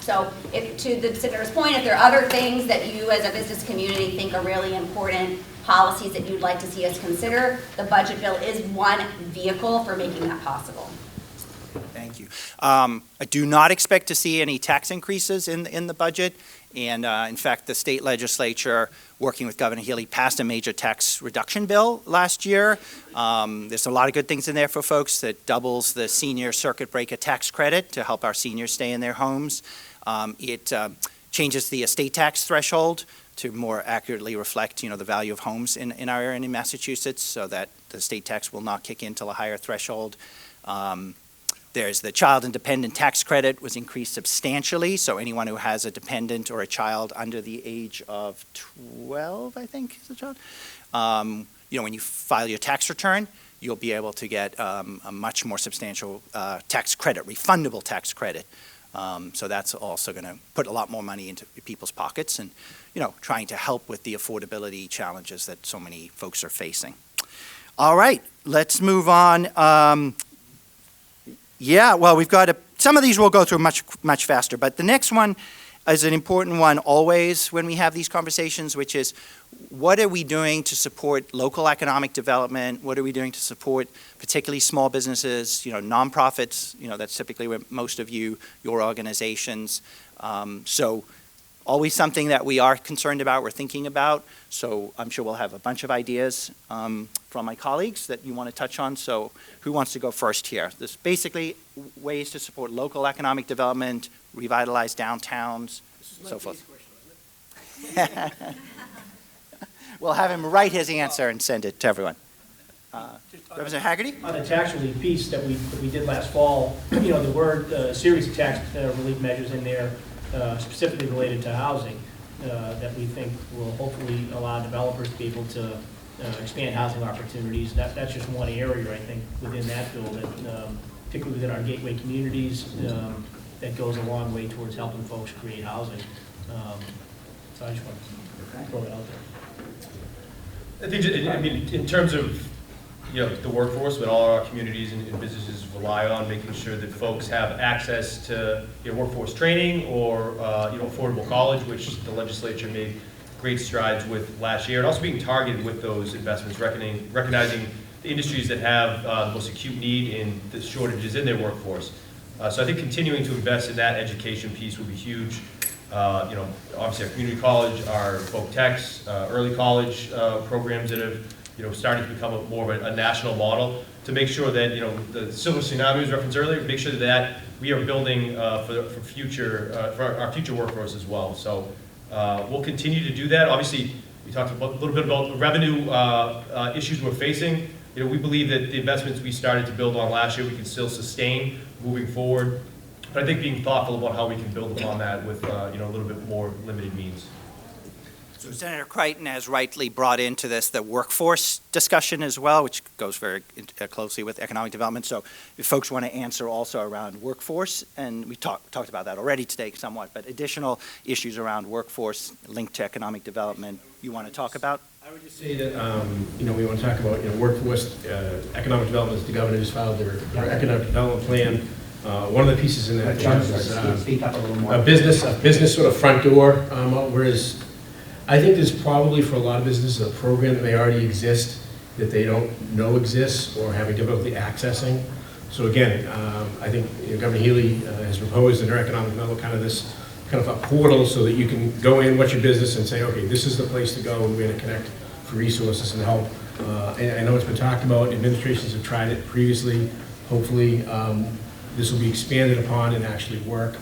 So to the senator's point, if there are other things that you as a business community think are really important policies that you'd like to see us consider, the budget bill is one vehicle for making that possible. Thank you. I do not expect to see any tax increases in the budget. And in fact, the state legislature, working with Governor Healy, passed a major tax reduction bill last year. There's a lot of good things in there for folks. That doubles the senior circuit breaker tax credit to help our seniors stay in their homes. It changes the estate tax threshold to more accurately reflect, the value of homes in our area and in Massachusetts, so that the estate tax will not kick in till a higher threshold. There's the child and dependent tax credit was increased substantially, so anyone who has a dependent or a child under the age of 12, I think, is the child, when you file your tax return, you'll be able to get a much more substantial tax credit, refundable tax credit. So that's also going to put a lot more money into people's pockets and, trying to help with the affordability challenges that so many folks are facing. All right, let's move on. We've got some of these we'll go through much faster, but the next one is an important one always when we have these conversations, which is what are we doing to support local economic development? What are we doing to support particularly small businesses, nonprofits, that's typically where most of your organizations. So always something that we are concerned about, we're thinking about. So I'm sure we'll have a bunch of ideas from my colleagues that you want to touch on. So who wants to go first here? There's basically ways to support local economic development, revitalize downtowns, so forth. We'll have him write his answer and send it to everyone. Representative Haggerty? On the tax relief piece that we did last fall, there were a series of tax relief measures in there specifically related to housing that we think will hopefully allow developers to be able to expand housing opportunities. That's just one area, I think, within that bill, that, particularly within our gateway communities, that goes a long way towards helping folks create housing. So I just want to throw it out there. I think, in terms of the workforce, what all our communities and businesses rely on, making sure that folks have access to workforce training or affordable college, which the legislature made great strides with last year, and also being targeted with those investments, recognizing the industries that have the most acute need in the shortages in their workforce. So I think continuing to invest in that education piece would be huge. Obviously our community college, our folk techs, early college programs that have starting to become more of a national model to make sure that the silver tsunami was referenced earlier, make sure that we are building for our future workforce as well. So we'll continue to do that. Obviously, we talked a little bit about the revenue issues we're facing. we believe that the investments we started to build on last year, we can still sustain moving forward. But I think being thoughtful about how we can build upon that with, a little bit more limited means. So Senator Crichton has rightly brought into this the workforce discussion as well, which goes very closely with economic development. So if folks want to answer also around workforce, and we talked about that already today somewhat, but additional issues around workforce linked to economic development you want to talk about? I would just say that, we want to talk about, workforce, economic development. The governor has filed their economic development plan. One of the pieces in that is Speak up a little more. a business sort of front door, whereas I think there's probably for a lot of businesses a program that may already exist that they don't know exists or having difficulty accessing. So again, I think Governor Healy has proposed in her economic development kind of a portal so that you can go in, what's your business, and say, okay, this is the place to go, and we're going to connect for resources and help. I know it's been talked about, administrations have tried it previously. Hopefully, this will be expanded upon and actually work.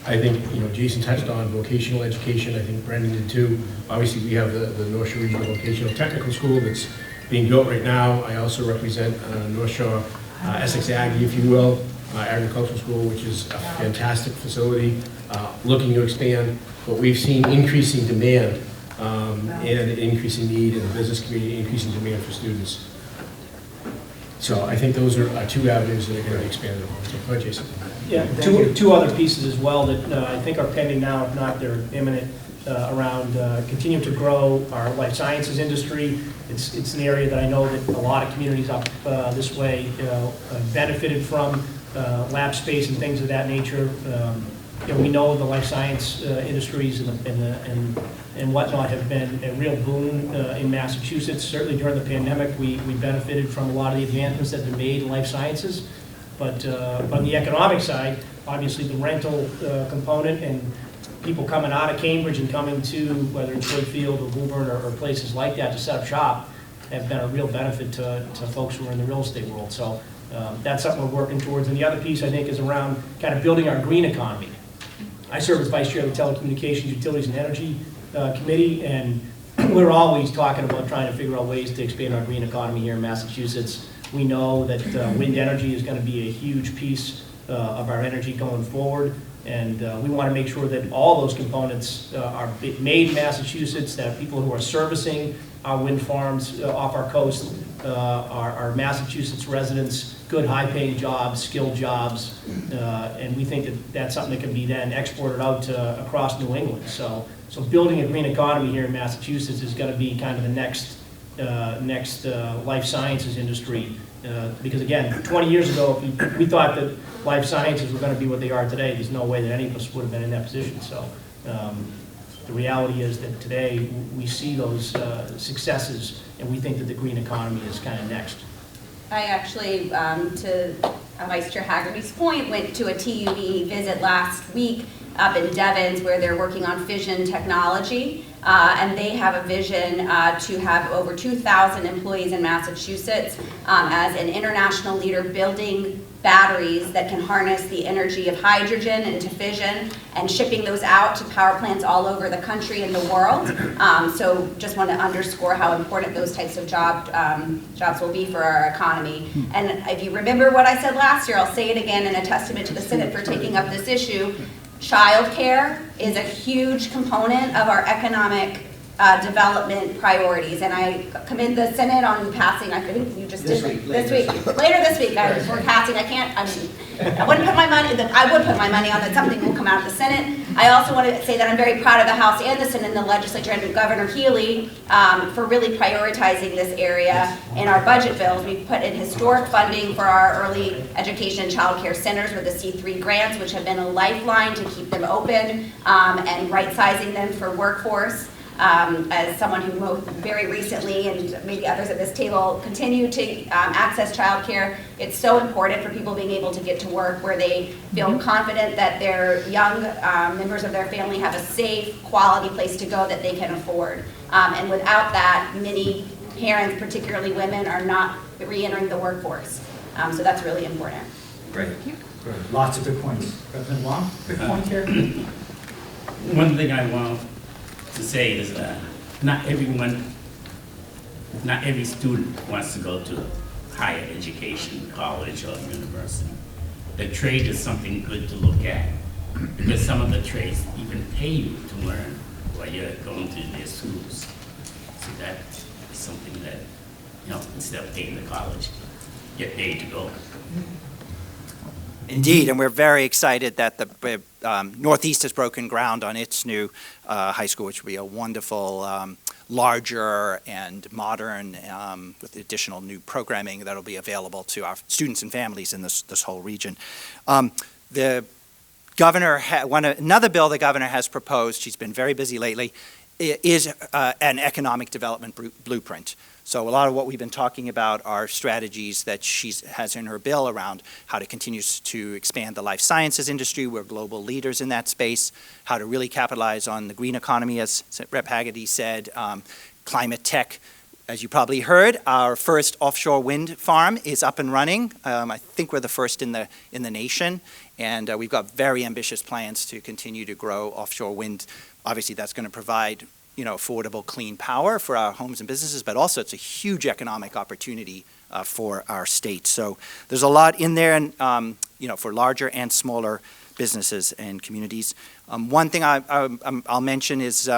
I think, Jason touched on vocational education. I think Brendan did too. Obviously, we have the North Shore Regional Vocational Technical School that's being built right now. I also represent North Shore Essex Aggie, if you will, agricultural school, which is a fantastic facility, looking to expand. But we've seen increasing demand and increasing need in the business community, increasing demand for students. So I think those are two avenues that are going to be expanded upon. So, go ahead, Jason. Yeah, two other pieces as well that I think are pending now, if not they're imminent, around continuing to grow our life sciences industry. It's an area that I know that a lot of communities up this way benefited from, lab space and things of that nature. We know the life science industries and whatnot have been a real boon in Massachusetts. Certainly during the pandemic, we benefited from a lot of the advancements that have been made in life sciences. But on the economic side, obviously the rental component and people coming out of Cambridge and coming to, whether it's Wakefield or Woburn or places like that to set up shop, have been a real benefit to folks who are in the real estate world. So that's something we're working towards. And the other piece, I think, is around kind of building our green economy. I serve as Vice Chair of the Telecommunications, Utilities, and Energy Committee, and we're always talking about trying to figure out ways to expand our green economy here in Massachusetts. We know that wind energy is going to be a huge piece of our energy going forward, and we want to make sure that all those components are made in Massachusetts, that people who are servicing our wind farms off our coast are Massachusetts residents, good high-paying jobs, skilled jobs, and we think that that's something that can be then exported out across New England. So building a green economy here in Massachusetts is going to be kind of the next life sciences industry. Because again, 20 years ago, if we thought that life sciences were going to be what they are today, there's no way that any of us would have been in that position. So the reality is that today we see those successes, and we think that the green economy is kind of next. I actually, to Vice Chair Haggerty's point, went to a TUV visit last week up in Devens where they're working on fission technology. And they have a vision to have over 2,000 employees in Massachusetts as an international leader building batteries that can harness the energy of hydrogen into fission and shipping those out to power plants all over the country and the world. So just want to underscore how important those types of jobs will be for our economy. And if you remember what I said last year, I'll say it again in a testament to the Senate for taking up this issue. Childcare is a huge component of our economic development priorities, and I commend the Senate on passing. I think you just did later this week. We're passing. I wouldn't put my money. I would put my money on that something will come out of the Senate. I also want to say that I'm very proud of the House and the Senate and the legislature and Governor Healy for really prioritizing this area in our budget bills. We've put in historic funding for our early education and child care centers with the C3 grants, which have been a lifeline to keep them open and right-sizing them for workforce. As someone who very recently, and maybe others at this table, continue to access childcare, it's so important for people being able to get to work where they feel confident that their young members of their family have a safe, quality place to go that they can afford. And without that, many parents, particularly women, are not re-entering the workforce. So that's really important. Great. Lots of good points. President Wong, quick point here. One thing I want to say is that not everyone not every student wants to go to higher education, college or university. The trade is something good to look at, because some of the trades even pay you to learn while you're going to their schools. So that is something that, instead of paying the college, get paid to go. Indeed, and we're very excited that the Northeast has broken ground on its new high school, which will be a wonderful, larger and modern, with additional new programming that will be available to our students and families in this whole region. The governor, another bill the governor has proposed, she's been very busy lately, is an economic development blueprint. So a lot of what we've been talking about are strategies that she has in her bill around how to continue to expand the life sciences industry. We're global leaders in that space. How to really capitalize on the green economy, as Rep. Haggerty said. Climate tech. As you probably heard, our first offshore wind farm is up and running. I think we're the first in the nation, and we've got very ambitious plans to continue to grow offshore wind. Obviously, that's going to provide affordable, clean power for our homes and businesses, but also it's a huge economic opportunity for our state. So there's a lot in there, and for larger and smaller businesses and communities. One thing I'll mention is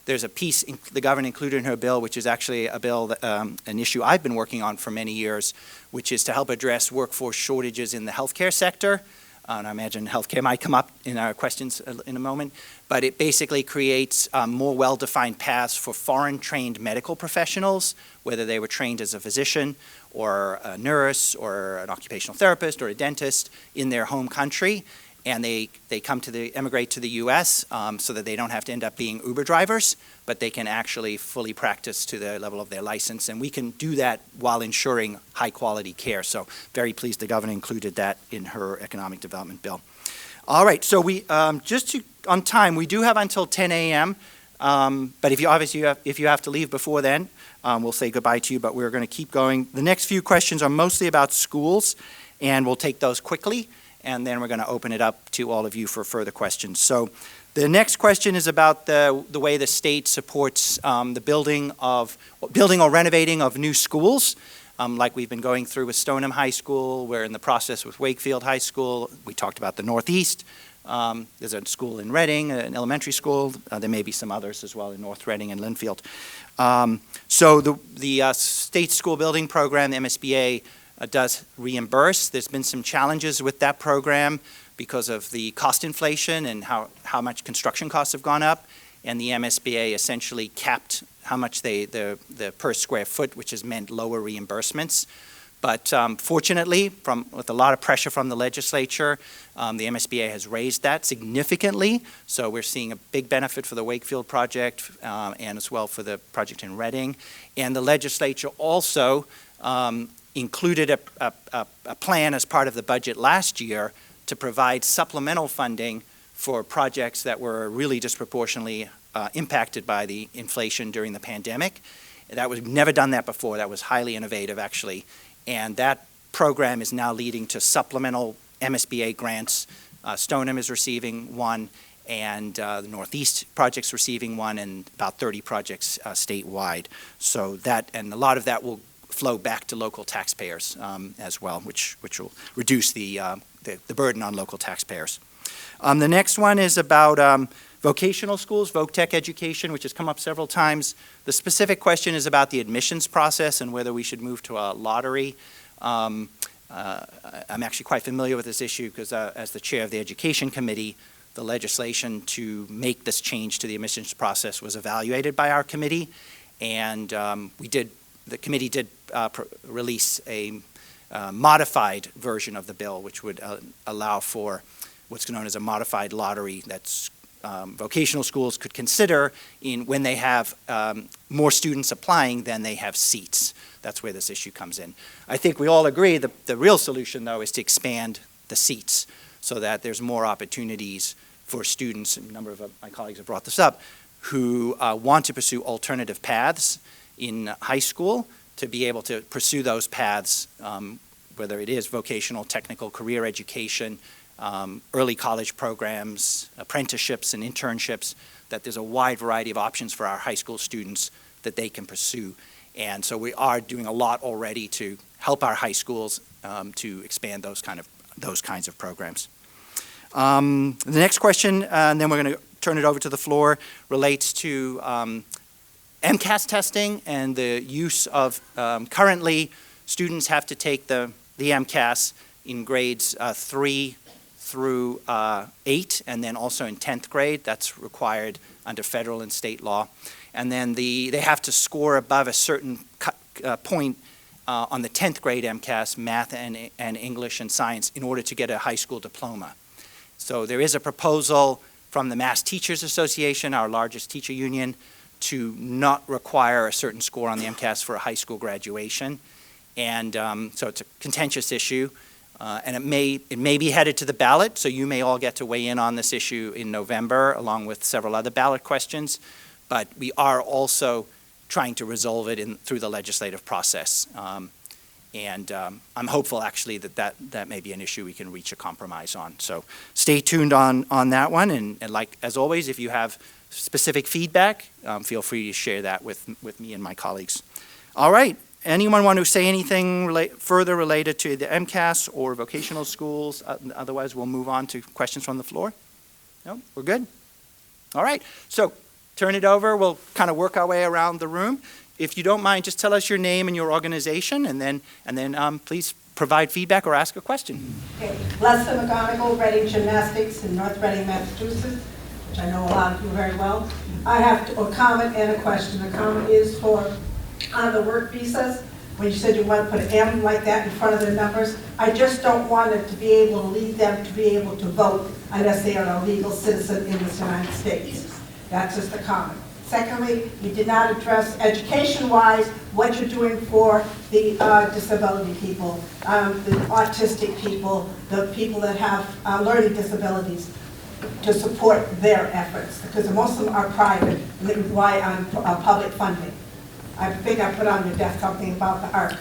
there's a piece the governor included in her bill, which is actually a bill, an issue I've been working on for many years, which is to help address workforce shortages in the healthcare sector. And I imagine healthcare might come up in our questions in a moment, but it basically creates more well-defined paths for foreign-trained medical professionals, whether they were trained as a physician or a nurse or an occupational therapist or a dentist in their home country, and they immigrate to the U.S. So that they don't have to end up being Uber drivers, but they can actually fully practice to the level of their license, and we can do that while ensuring high-quality care. So very pleased the governor included that in her economic development bill. All right, so we on time, we do have until 10 a.m., but if you have to leave before then, we'll say goodbye to you, but we're going to keep going. The next few questions are mostly about schools, and we'll take those quickly, and then we're going to open it up to all of you for further questions. So the next question is about the way the state supports the building or renovating of new schools. Like we've been going through with Stoneham High School, we're in the process with Wakefield High School. We talked about the Northeast. There's a school in Reading, an elementary school. There may be some others as well in North Reading and Linfield. So the state school building program, the MSBA, does reimburse. There's been some challenges with that program because of the cost inflation and how much construction costs have gone up, and the MSBA essentially capped how much the per square foot, which has meant lower reimbursements. But fortunately, with a lot of pressure from the legislature, the MSBA has raised that significantly. So we're seeing a big benefit for the Wakefield project and as well for the project in Reading. And the legislature also included a plan as part of the budget last year to provide supplemental funding for projects that were really disproportionately impacted by the inflation during the pandemic. We've never done that before. That was highly innovative, actually. And that program is now leading to supplemental MSBA grants. Stoneham is receiving one, and the Northeast project's receiving one, and about 30 projects statewide. So that, and a lot of that will flow back to local taxpayers as well, which will reduce the burden on local taxpayers. The next one is about vocational schools, voc-tech education, which has come up several times. The specific question is about the admissions process and whether we should move to a lottery. I'm actually quite familiar with this issue because as the chair of the Education Committee, the legislation to make this change to the admissions process was evaluated by our committee, and the committee did release a modified version of the bill, which would allow for what's known as a modified lottery that's vocational schools could consider when they have more students applying than they have seats. That's where this issue comes in. I think we all agree the real solution, though, is to expand the seats so that there's more opportunities for students, and a number of my colleagues have brought this up, who want to pursue alternative paths in high school to be able to pursue those paths, whether it is vocational, technical, career education, early college programs, apprenticeships and internships, that there's a wide variety of options for our high school students that they can pursue. And so we are doing a lot already to help our high schools to expand those kinds of programs. The next question, and then we're going to turn it over to the floor, relates to MCAS testing and the use of, currently, students have to take the MCAS in grades 3 through 8, and then also in 10th grade. That's required under federal and state law. And then they have to score above a certain point on the 10th grade MCAS, math and English and science, in order to get a high school diploma. So there is a proposal from the Mass Teachers Association, our largest teacher union, to not require a certain score on the MCAS for a high school graduation. And so it's a contentious issue, and it may be headed to the ballot, so you may all get to weigh in on this issue in November, along with several other ballot questions. But we are also trying to resolve it through the legislative process. I'm hopeful, actually, that may be an issue we can reach a compromise on. So stay tuned on that one, and like, as always, if you have specific feedback, feel free to share that with me and my colleagues. All right. Anyone want to say anything further related to the MCAS or vocational schools? Otherwise, we'll move on to questions from the floor. No? We're good? All right. So turn it over. We'll kind of work our way around the room. If you don't mind, just tell us your name and your organization, and then please provide feedback or ask a question. Okay. Leslie McGonigal, Reading Gymnastics in North Reading, Massachusetts, which I know a lot of you very well. I have a comment and a question. The comment is for on the work visas, when you said you want to put an M like that in front of their numbers, I just don't want it to be able to lead them to be able to vote unless they are a legal citizen in the United States. That's just a comment. Secondly, you did not address education-wise what you're doing for the disability people, the autistic people, the people that have learning disabilities, to support their efforts, because most of them are private and they rely on public funding. I think I put on your desk something about the art.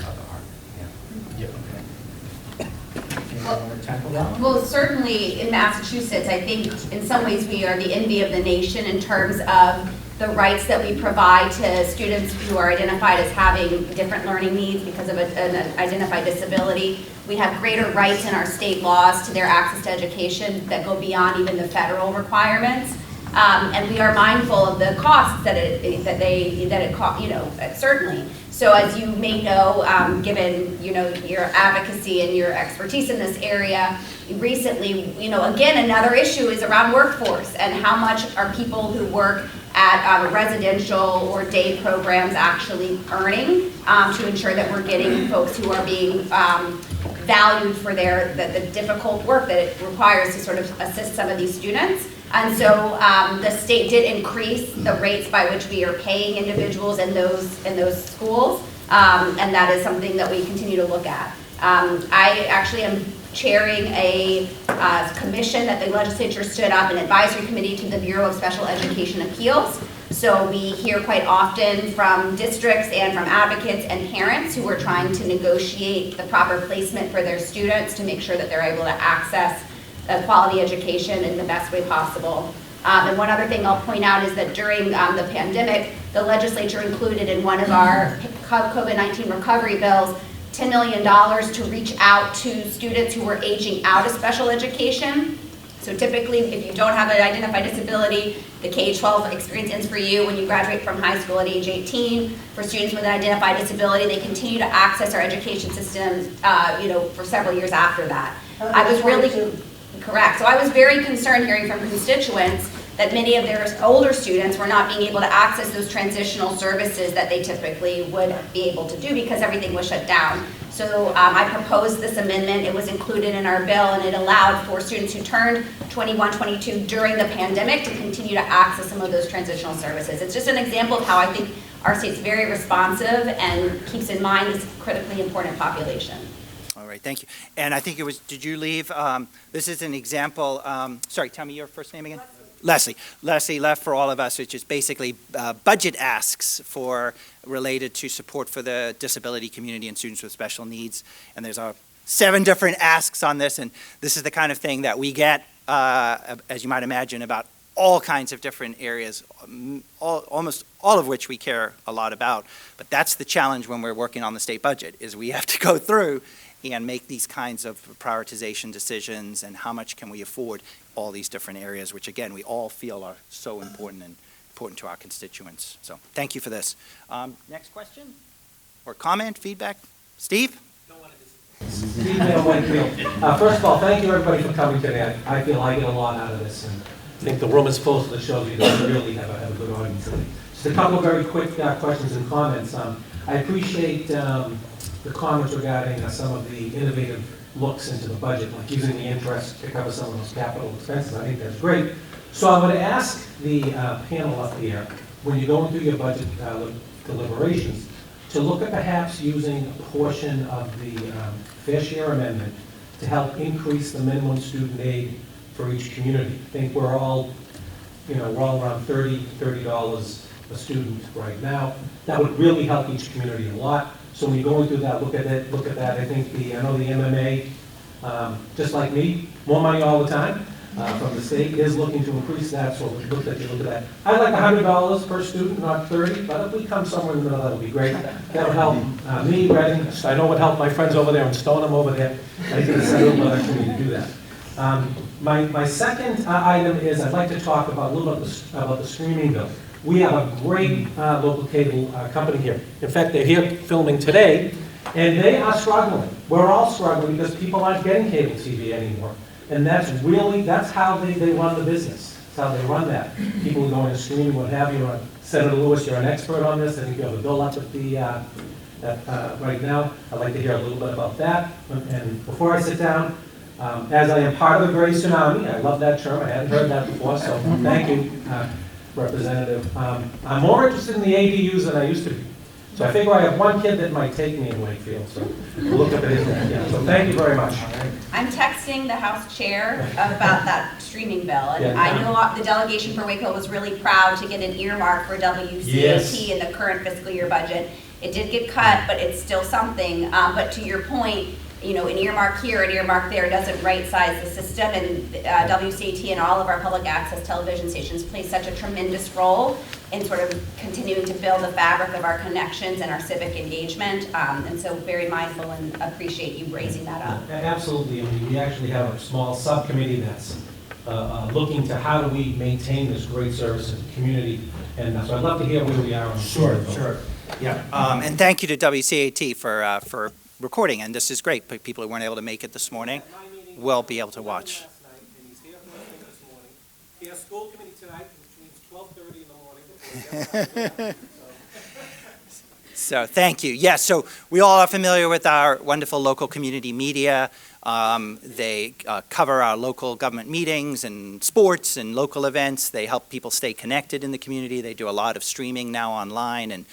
Well, certainly in Massachusetts, I think in some ways we are the envy of the nation in terms of the rights that we provide to students who are identified as having different learning needs because of an identified disability. We have greater rights in our state laws to their access to education that go beyond even the federal requirements. And we are mindful of the costs that it costs, certainly. So as you may know, given your advocacy and your expertise in this area, recently, again, another issue is around workforce and how much are people who work at residential or day programs actually earning to ensure that we're getting folks who are being valued for the difficult work that it requires to sort of assist some of these students. And so the state did increase the rates by which we are paying individuals in those schools, and that is something that we continue to look at. I actually am chairing a commission that the legislature stood up, an advisory committee to the Bureau of Special Education Appeals. So we hear quite often from districts and from advocates and parents who are trying to negotiate the proper placement for their students to make sure that they're able to access a quality education in the best way possible. And one other thing I'll point out is that during the pandemic, the legislature included in one of our COVID-19 recovery bills $10 million to reach out to students who were aging out of special education. So typically, if you don't have an identified disability, the K-12 experience ends for you when you graduate from high school at age 18. For students with an identified disability, they continue to access our education system, for several years after that. I was really correct. So I was very concerned hearing from constituents that many of their older students were not being able to access those transitional services that they typically would be able to do because everything was shut down. So I proposed this amendment. It was included in our bill, and it allowed for students who turned 21, 22 during the pandemic to continue to access some of those transitional services. It's just an example of how I think our state's very responsive and keeps in mind this critically important population. All right, thank you. And I think it was, did you leave, this is an example, sorry, tell me your first name again? Leslie. Leslie left for all of us, which is basically budget asks related to support for the disability community and students with special needs. And there's 7 different asks on this, and this is the kind of thing that we get, as you might imagine, about all kinds of different areas, almost all of which we care a lot about. But that's the challenge when we're working on the state budget, is we have to go through and make these kinds of prioritization decisions and how much can we afford all these different areas, which again, we all feel are so important and important to our constituents. So thank you for this. Next question or comment, feedback? Steve? Steve Wakefield. First of all, thank you everybody for coming today. I feel I get a lot out of this, and I think the room is full, so it shows you that we really have a good audience today. Just a couple of very quick questions and comments. I appreciate the comments regarding some of the innovative looks into the budget, like using the interest to cover some of those capital expenses. I think that's great. So I'm going to ask the panel up here, when you're going through your budget deliberations, to look at perhaps using a portion of the fair share amendment to help increase the minimum student aid for each community. I think we're all around $30 a student right now. That would really help each community a lot. So when you're going through that, look at that. I think I know the MMA, just like me, more money all the time from the state, is looking to increase that. So look at that. I'd like $100 per student, not 30, but if we come somewhere in the middle, that'll be great. That'll help me, Reading. I know it would help my friends over there in Stoneham over there. I think it's a little bit extra to do that. My second item is I'd like to talk about a little bit about the streaming bill. We have a great local cable company here. In fact, they're here filming today, and they are struggling. We're all struggling because people aren't getting cable TV anymore. And that's how they run the business. That's how they run that. People are going to streaming, what have you. Senator Lewis, you're an expert on this. I think you have a bill up at the right now. I'd like to hear a little bit about that. And before I sit down, as I am part of the Gray Tsunami, I love that term. I hadn't heard that before, so thank you, Representative. I'm more interested in the ADUs than I used to be. So I figure I have one kid that might take me in Wakefield, so we'll look up at his name. Yeah, so thank you very much. I'm texting the House Chair about that streaming bill, and Yeah. I know the delegation for Wakefield was really proud to get an earmark for WCAT Yes. in the current fiscal year budget. It did get cut, but it's still something. But to your point, an earmark here, an earmark there doesn't right-size the system, and WCAT and all of our public access television stations play such a tremendous role in sort of continuing to build the fabric of our connections and our civic engagement, and so very mindful and appreciate you raising that up. Absolutely. I mean, we actually have a small subcommittee that's looking to how do we maintain this great service in the community, and so I'd love to hear where we are on this. Sure. Yeah. And thank you to WCAT for recording, and this is great. People who weren't able to make it this morning will be able to watch. He has school committee tonight, which means 12:30 in the morning. So thank you. Yes, so we all are familiar with our wonderful local community media. They cover our local government meetings and sports and local events. They help people stay connected in the community. They do a lot of streaming now online and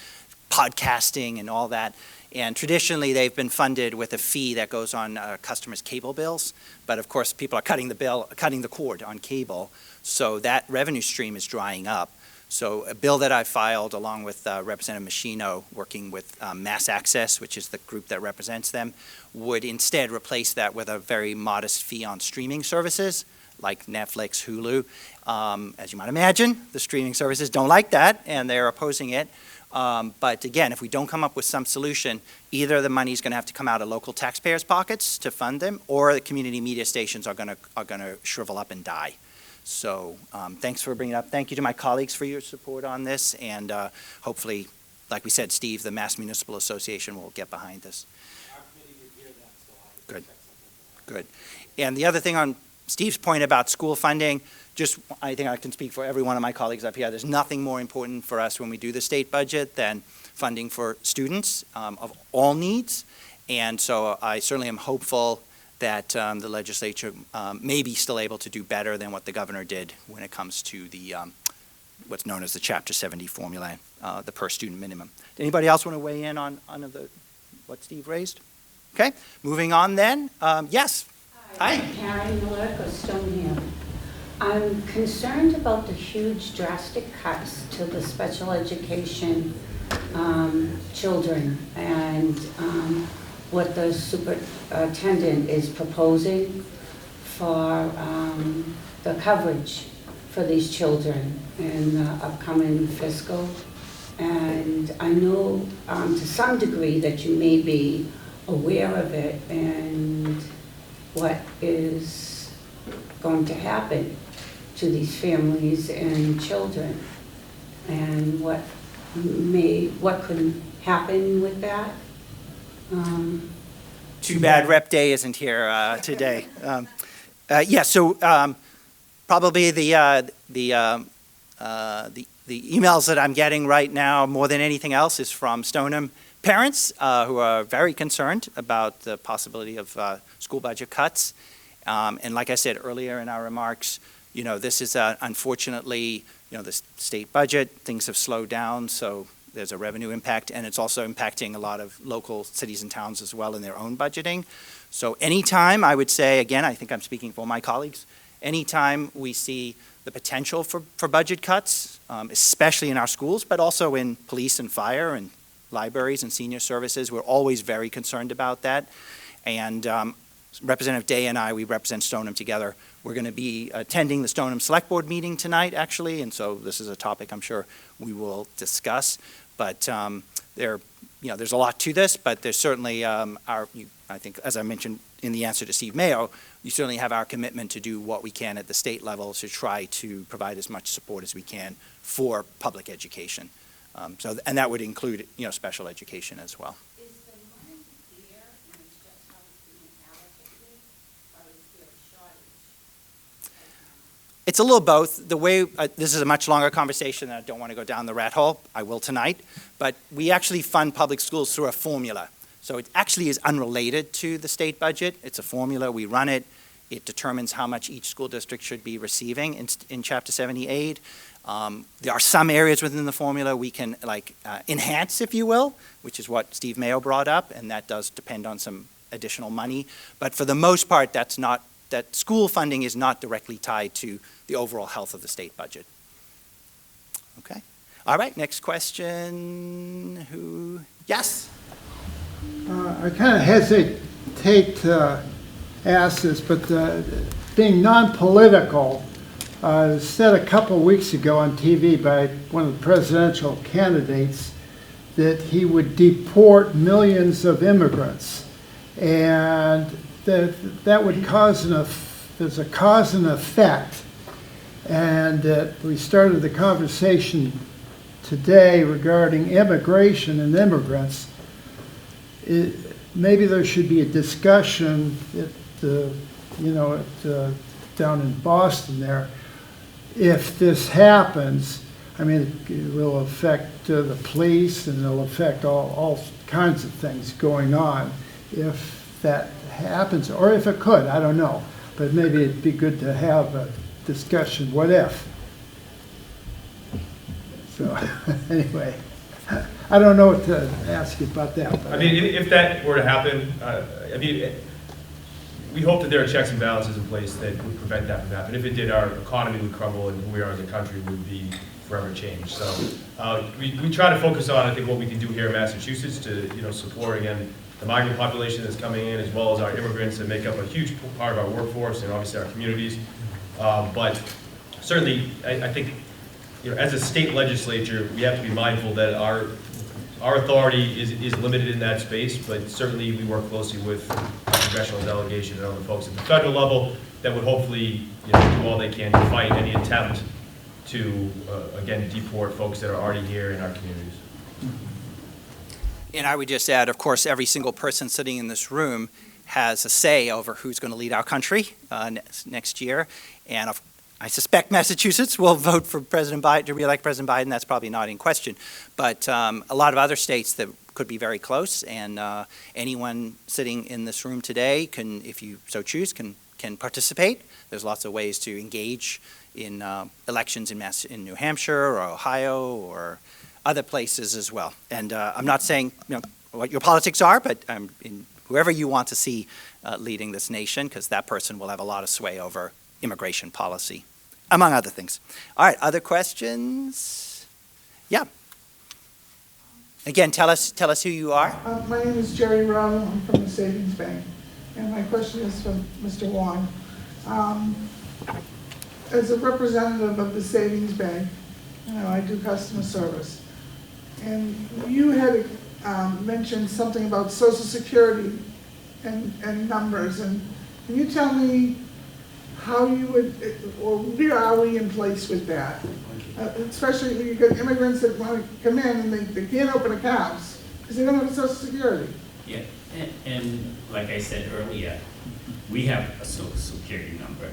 podcasting and all that. And traditionally, they've been funded with a fee that goes on customers' cable bills. But of course, people are cutting the cord on cable. So that revenue stream is drying up. So a bill that I filed along with Representative Machino, working with Mass Access, which is the group that represents them, would instead replace that with a very modest fee on streaming services like Netflix, Hulu. As you might imagine, the streaming services don't like that, and they're opposing it. But again, if we don't come up with some solution, either the money's going to have to come out of local taxpayers' pockets to fund them, or the community media stations are going to shrivel up and die. So thanks for bringing it up. Thank you to my colleagues for your support on this, and hopefully, like we said, Steve, the Mass Municipal Association will get behind this. Good. And the other thing on Steve's point about school funding, I think I can speak for every one of my colleagues up here. There's nothing more important for us when we do the state budget than funding for students of all needs. And so I certainly am hopeful that the legislature may be still able to do better than what the governor did when it comes to the what's known as the Chapter 70 formula, the per student minimum. Anybody else want to weigh in on what Steve raised? Okay, moving on then. Yes. Hi. Karen Miller of Stoneham. I'm concerned about the huge drastic cuts to the special education children and what the superintendent is proposing for the coverage for these children in the upcoming fiscal. And I know to some degree that you may be aware of it and what is going to happen to these families and children, and what could happen with that. Too bad Rep Day isn't here today. Probably the emails that I'm getting right now, more than anything else, is from Stoneham parents who are very concerned about the possibility of school budget cuts. And like I said earlier in our remarks, this is unfortunately, the state budget, things have slowed down, so there's a revenue impact, and it's also impacting a lot of local cities and towns as well in their own budgeting. So anytime, I would say, again, I think I'm speaking for my colleagues, anytime we see the potential for budget cuts, especially in our schools, but also in police and fire and libraries and senior services, we're always very concerned about that. And Representative Day and I, we represent Stoneham together. We're going to be attending the Stoneham Select Board meeting tonight, actually, and so this is a topic I'm sure we will discuss. But there's a lot to this, but there's certainly I think, as I mentioned in the answer to Steve Mayo, you certainly have our commitment to do what we can at the state level to try to provide as much support as we can for public education. And that would include, special education as well. Is the money there and it's just how it's being allocated, or is there a shortage? It's a little both. The way, this is a much longer conversation, and I don't want to go down the rat hole. I will tonight. But we actually fund public schools through a formula. So it actually is unrelated to the state budget. It's a formula. We run it. It determines how much each school district should be receiving in Chapter 78. There are some areas within the formula we can enhance, if you will, which is what Steve Mayo brought up, and that does depend on some additional money. But for the most part, that school funding is not directly tied to the overall health of the state budget. Okay. All right, next question. Who? Yes? I kind of hesitate to ask this, but being non-political, said a couple weeks ago on TV by one of the presidential candidates that he would deport millions of immigrants, and that would cause there's a cause and effect, and that we started the conversation today regarding immigration and immigrants. Maybe there should be a discussion down in Boston there. If this happens, I mean, it will affect the police, and it'll affect all kinds of things going on if that happens, or if it could, I don't know. But maybe it'd be good to have a discussion, what if? So, anyway, I don't know what to ask you about that. But I mean, if that were to happen, we hope that there are checks and balances in place that would prevent that from happening. If it did, our economy would crumble, and who we are as a country would be forever changed. So we try to focus on, I think, what we can do here in Massachusetts to, support, again, the migrant population that's coming in, as well as our immigrants that make up a huge part of our workforce and obviously our communities. But certainly, I think, as a state legislature, we have to be mindful that our authority is limited in that space, but certainly we work closely with our congressional delegation and other folks at the federal level that would hopefully do all they can to fight any attempt to, again, deport folks that are already here in our communities. And I would just add, of course, every single person sitting in this room has a say over who's going to lead our country next year. And I suspect Massachusetts will vote for President Biden, to re-elect President Biden. That's probably not in question. But a lot of other states that could be very close, and anyone sitting in this room today can, if you so choose, can participate. There's lots of ways to engage in elections in New Hampshire or Ohio or other places as well. And I'm not saying what your politics are, but in whoever you want to see leading this nation, because that person will have a lot of sway over immigration policy, among other things. All right, other questions? Yeah. Again, tell us who you are. My name is Jerry Rowe. I'm from the Savings Bank. And my question is for Mr. Wong. as a representative of the savings bank, I do customer service. And you had mentioned something about Social Security and numbers. And can you tell me how you would, or where are we in place with that? Especially when you get immigrants that want to come in and they can't open accounts because they don't have Social Security. Yeah, and like I said earlier, we have a Social Security number,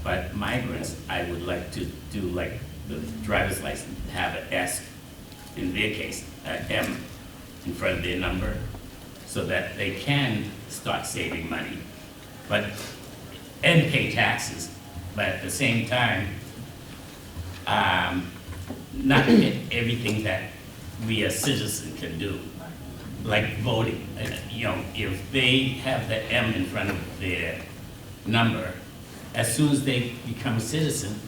but migrants, I would like to do like the driver's license, have an S, in their case, an M in front of their number, so that they can start saving money, and pay taxes, but at the same time, not everything that we as citizens can do, like voting. If they have the M in front of their number, as soon as they become a citizen,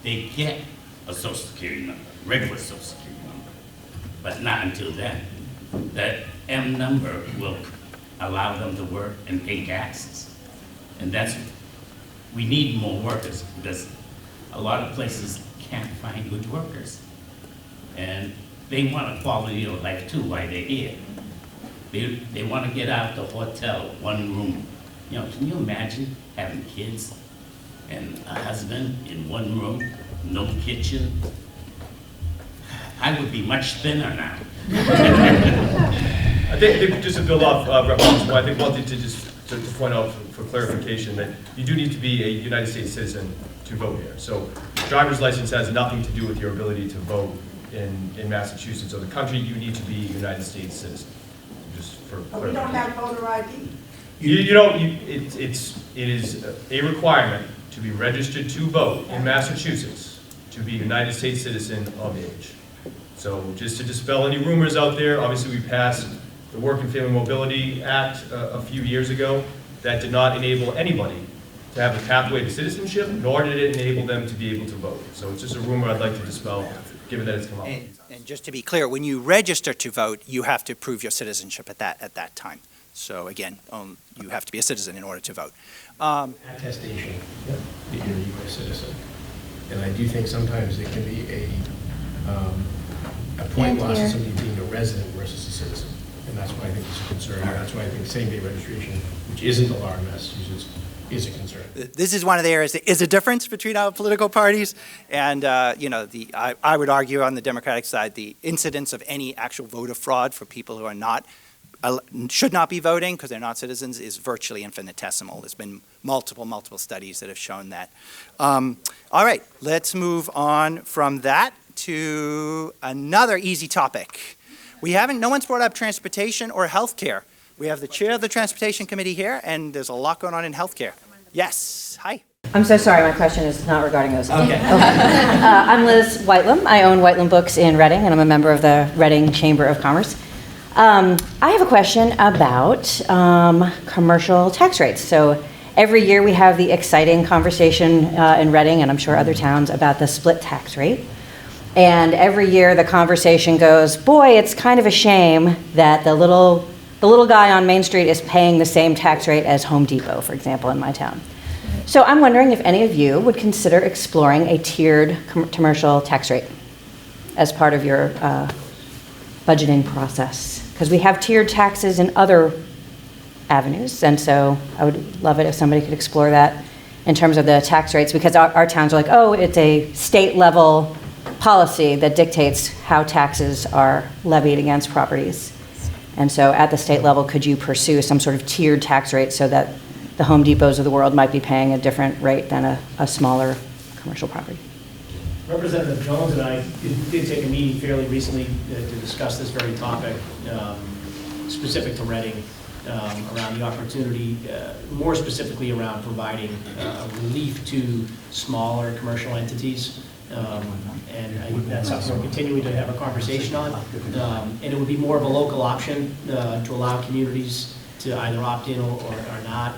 they get a Social Security number, regular Social Security number, but not until then. That M number will allow them to work and pay taxes. And we need more workers because a lot of places can't find good workers. And they want a quality of life too while they're here. They want to get out the hotel, one room. Can you imagine having kids and a husband in one room, no kitchen? I would be much thinner now. I think just to build off Representative Moore, I think one thing to point out for clarification that you do need to be a United States citizen to vote here. So driver's license has nothing to do with your ability to vote in Massachusetts or the country. You need to be a United States citizen. Just for But we don't have voter ID. It is a requirement to be registered to vote in Massachusetts to be a United States citizen of age. So just to dispel any rumors out there, obviously we passed the Work and Family Mobility Act a few years ago that did not enable anybody to have a pathway to citizenship, nor did it enable them to be able to vote. So it's just a rumor I'd like to dispel, given that it's come up. And just to be clear, when you register to vote, you have to prove your citizenship at that time. So again, you have to be a citizen in order to vote. Attestation that you're a U.S. citizen. And I do think sometimes it can be a point loss of somebody being a resident versus a citizen. And that's why I think it's a concern. And that's why I think same-day registration, which isn't the law in Massachusetts, is a concern. This is one of the areas that is a difference between our political parties. And, I would argue on the Democratic side, the incidence of any actual voter fraud for people who are should not be voting because they're not citizens is virtually infinitesimal. There's been multiple studies that have shown that. All right, let's move on from that to another easy topic. No one's brought up transportation or healthcare. We have the chair of the Transportation Committee here, and there's a lot going on in healthcare. Yes, hi. I'm so sorry, my question is not regarding those. Okay. I'm Liz Whitelam. I own Whitelam Books in Reading, and I'm a member of the Reading Chamber of Commerce. I have a question about commercial tax rates. So every year we have the exciting conversation in Reading, and I'm sure other towns, about the split tax rate. And every year the conversation goes, boy, it's kind of a shame that the little guy on Main Street is paying the same tax rate as Home Depot, for example, in my town. So I'm wondering if any of you would consider exploring a tiered commercial tax rate as part of your budgeting process. Because we have tiered taxes in other avenues, and so I would love it if somebody could explore that in terms of the tax rates, because our towns are like, oh, it's a state level policy that dictates how taxes are levied against properties. And so at the state level, could you pursue some sort of tiered tax rate so that the Home Depots of the world might be paying a different rate than a smaller commercial property? Representative Jones and I did take a meeting fairly recently to discuss this very topic, specific to Reading, around the opportunity, more specifically around providing relief to smaller commercial entities. And I think that's something we're continuing to have a conversation on. And it would be more of a local option to allow communities to either opt in or not.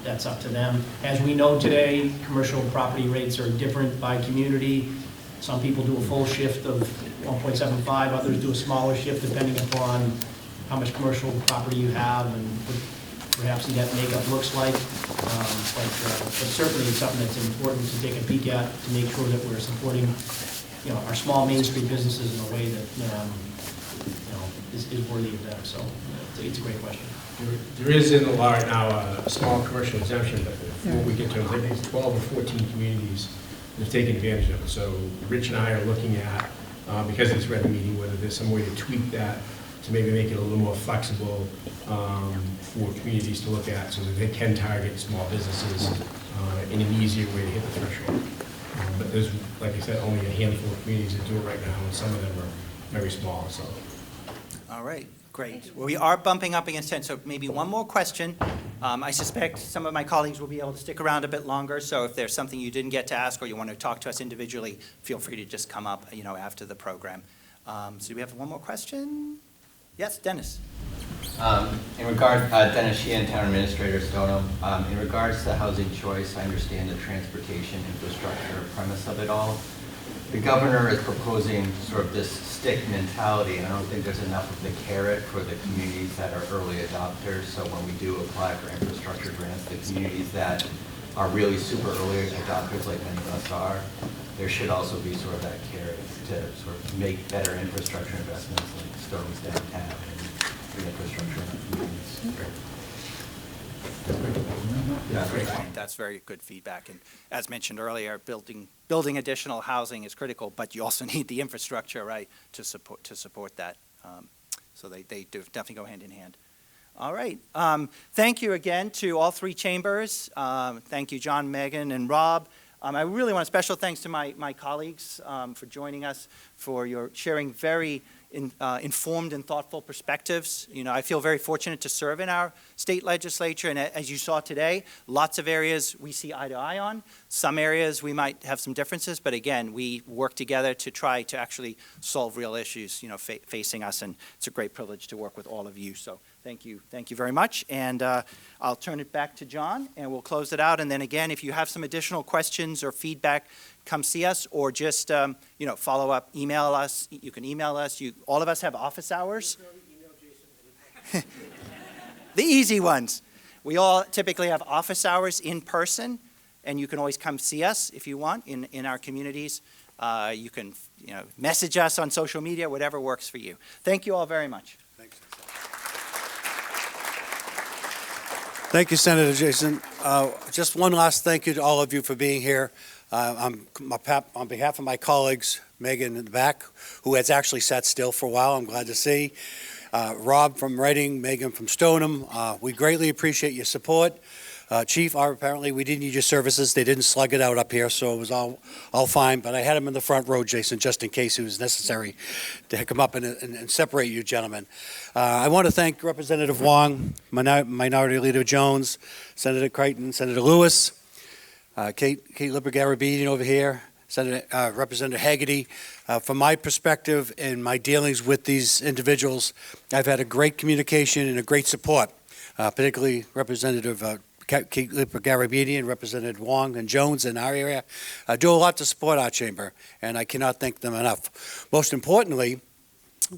That's up to them. As we know today, commercial property rates are different by community. Some people do a full shift of 1.75, others do a smaller shift depending upon how much commercial property you have and perhaps see that makeup looks like. But certainly it's something that's important to take a peek at, to make sure that we're supporting, our small Main Street businesses in a way that, is worthy of them. So it's a great question. There is in the law right now a small commercial exemption, but before we get to it, I think it's 12 or 14 communities that have taken advantage of it. So Rich and I are looking at, because it's Reading meeting, whether there's some way to tweak that to maybe make it a little more flexible for communities to look at so that they can target small businesses in an easier way to hit the threshold. But there's, like I said, only a handful of communities that do it right now, and some of them are very small. So. All right, great. Well, we are bumping up against 10, so maybe one more question. I suspect some of my colleagues will be able to stick around a bit longer, so if there's something you didn't get to ask or you want to talk to us individually, feel free to just come up, after the program. So do we have one more question? Yes, Dennis. In regard, Dennis Sheehan, Town Administrator, Stoneham. In regards to housing choice, I understand the transportation infrastructure premise of it all. The governor is proposing sort of this stick mentality, and I don't think there's enough of the carrot for the communities that are early adopters. So when we do apply for infrastructure grants, the communities that are really super early adopters, like many of us are, there should also be sort of that carrot to sort of make better infrastructure investments like Stoneham's downtown and the infrastructure in the communities. Yeah, great point. That's very good feedback. And as mentioned earlier, building additional housing is critical, but you also need the infrastructure, right, to support that. So they do definitely go hand in hand. All right. Thank you again to all three chambers. Thank you, John, Megan, and Rob. I really want a special thanks to my colleagues for joining us, for your sharing very informed and thoughtful perspectives. I feel very fortunate to serve in our state legislature, and as you saw today, lots of areas we see eye to eye on. Some areas we might have some differences, but again, we work together to try to actually solve real issues, facing us, and it's a great privilege to work with all of you. So thank you very much, and I'll turn it back to John, and we'll close it out. And then again, if you have some additional questions or feedback, come see us, or just follow up, email us. You can email us. All of us have office hours. The easy ones. We all typically have office hours in person, and you can always come see us if you want in our communities. You can message us on social media, whatever works for you. Thank you all very much. Thank you, Senator Jason. Just one last thank you to all of you for being here. On behalf of my colleagues, Megan in the back, who has actually sat still for a while, I'm glad to see. Rob from Reading, Megan from Stoneham, we greatly appreciate your support. Chief, apparently we didn't need your services. They didn't slug it out up here, so it was all fine. But I had him in the front row, Jason, just in case it was necessary to come up and separate you gentlemen. I want to thank Representative Wong, Minority Leader Jones, Senator Creighton, Senator Lewis, Kate Lipper-Garabedian over here, Representative Haggerty. From my perspective and my dealings with these individuals, I've had a great communication and a great support, particularly Representative Kate Lipper-Garabedian, Representative Wong and Jones in our area do a lot to support our chamber, and I cannot thank them enough. Most importantly,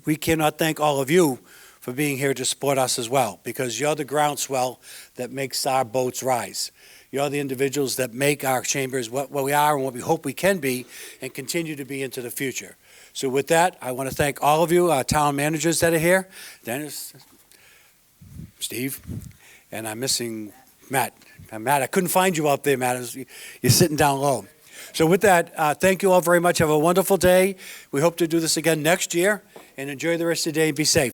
we cannot thank all of you for being here to support us as well, because you're the groundswell that makes our boats rise. You're the individuals that make our chambers what we are and what we hope we can be and continue to be into the future. So with that, I want to thank all of you, our town managers that are here, Dennis, Steve, and I'm missing Matt. Matt, I couldn't find you out there, Matt. You're sitting down low. So with that, thank you all very much. Have a wonderful day. We hope to do this again next year, and enjoy the rest of the day and be safe.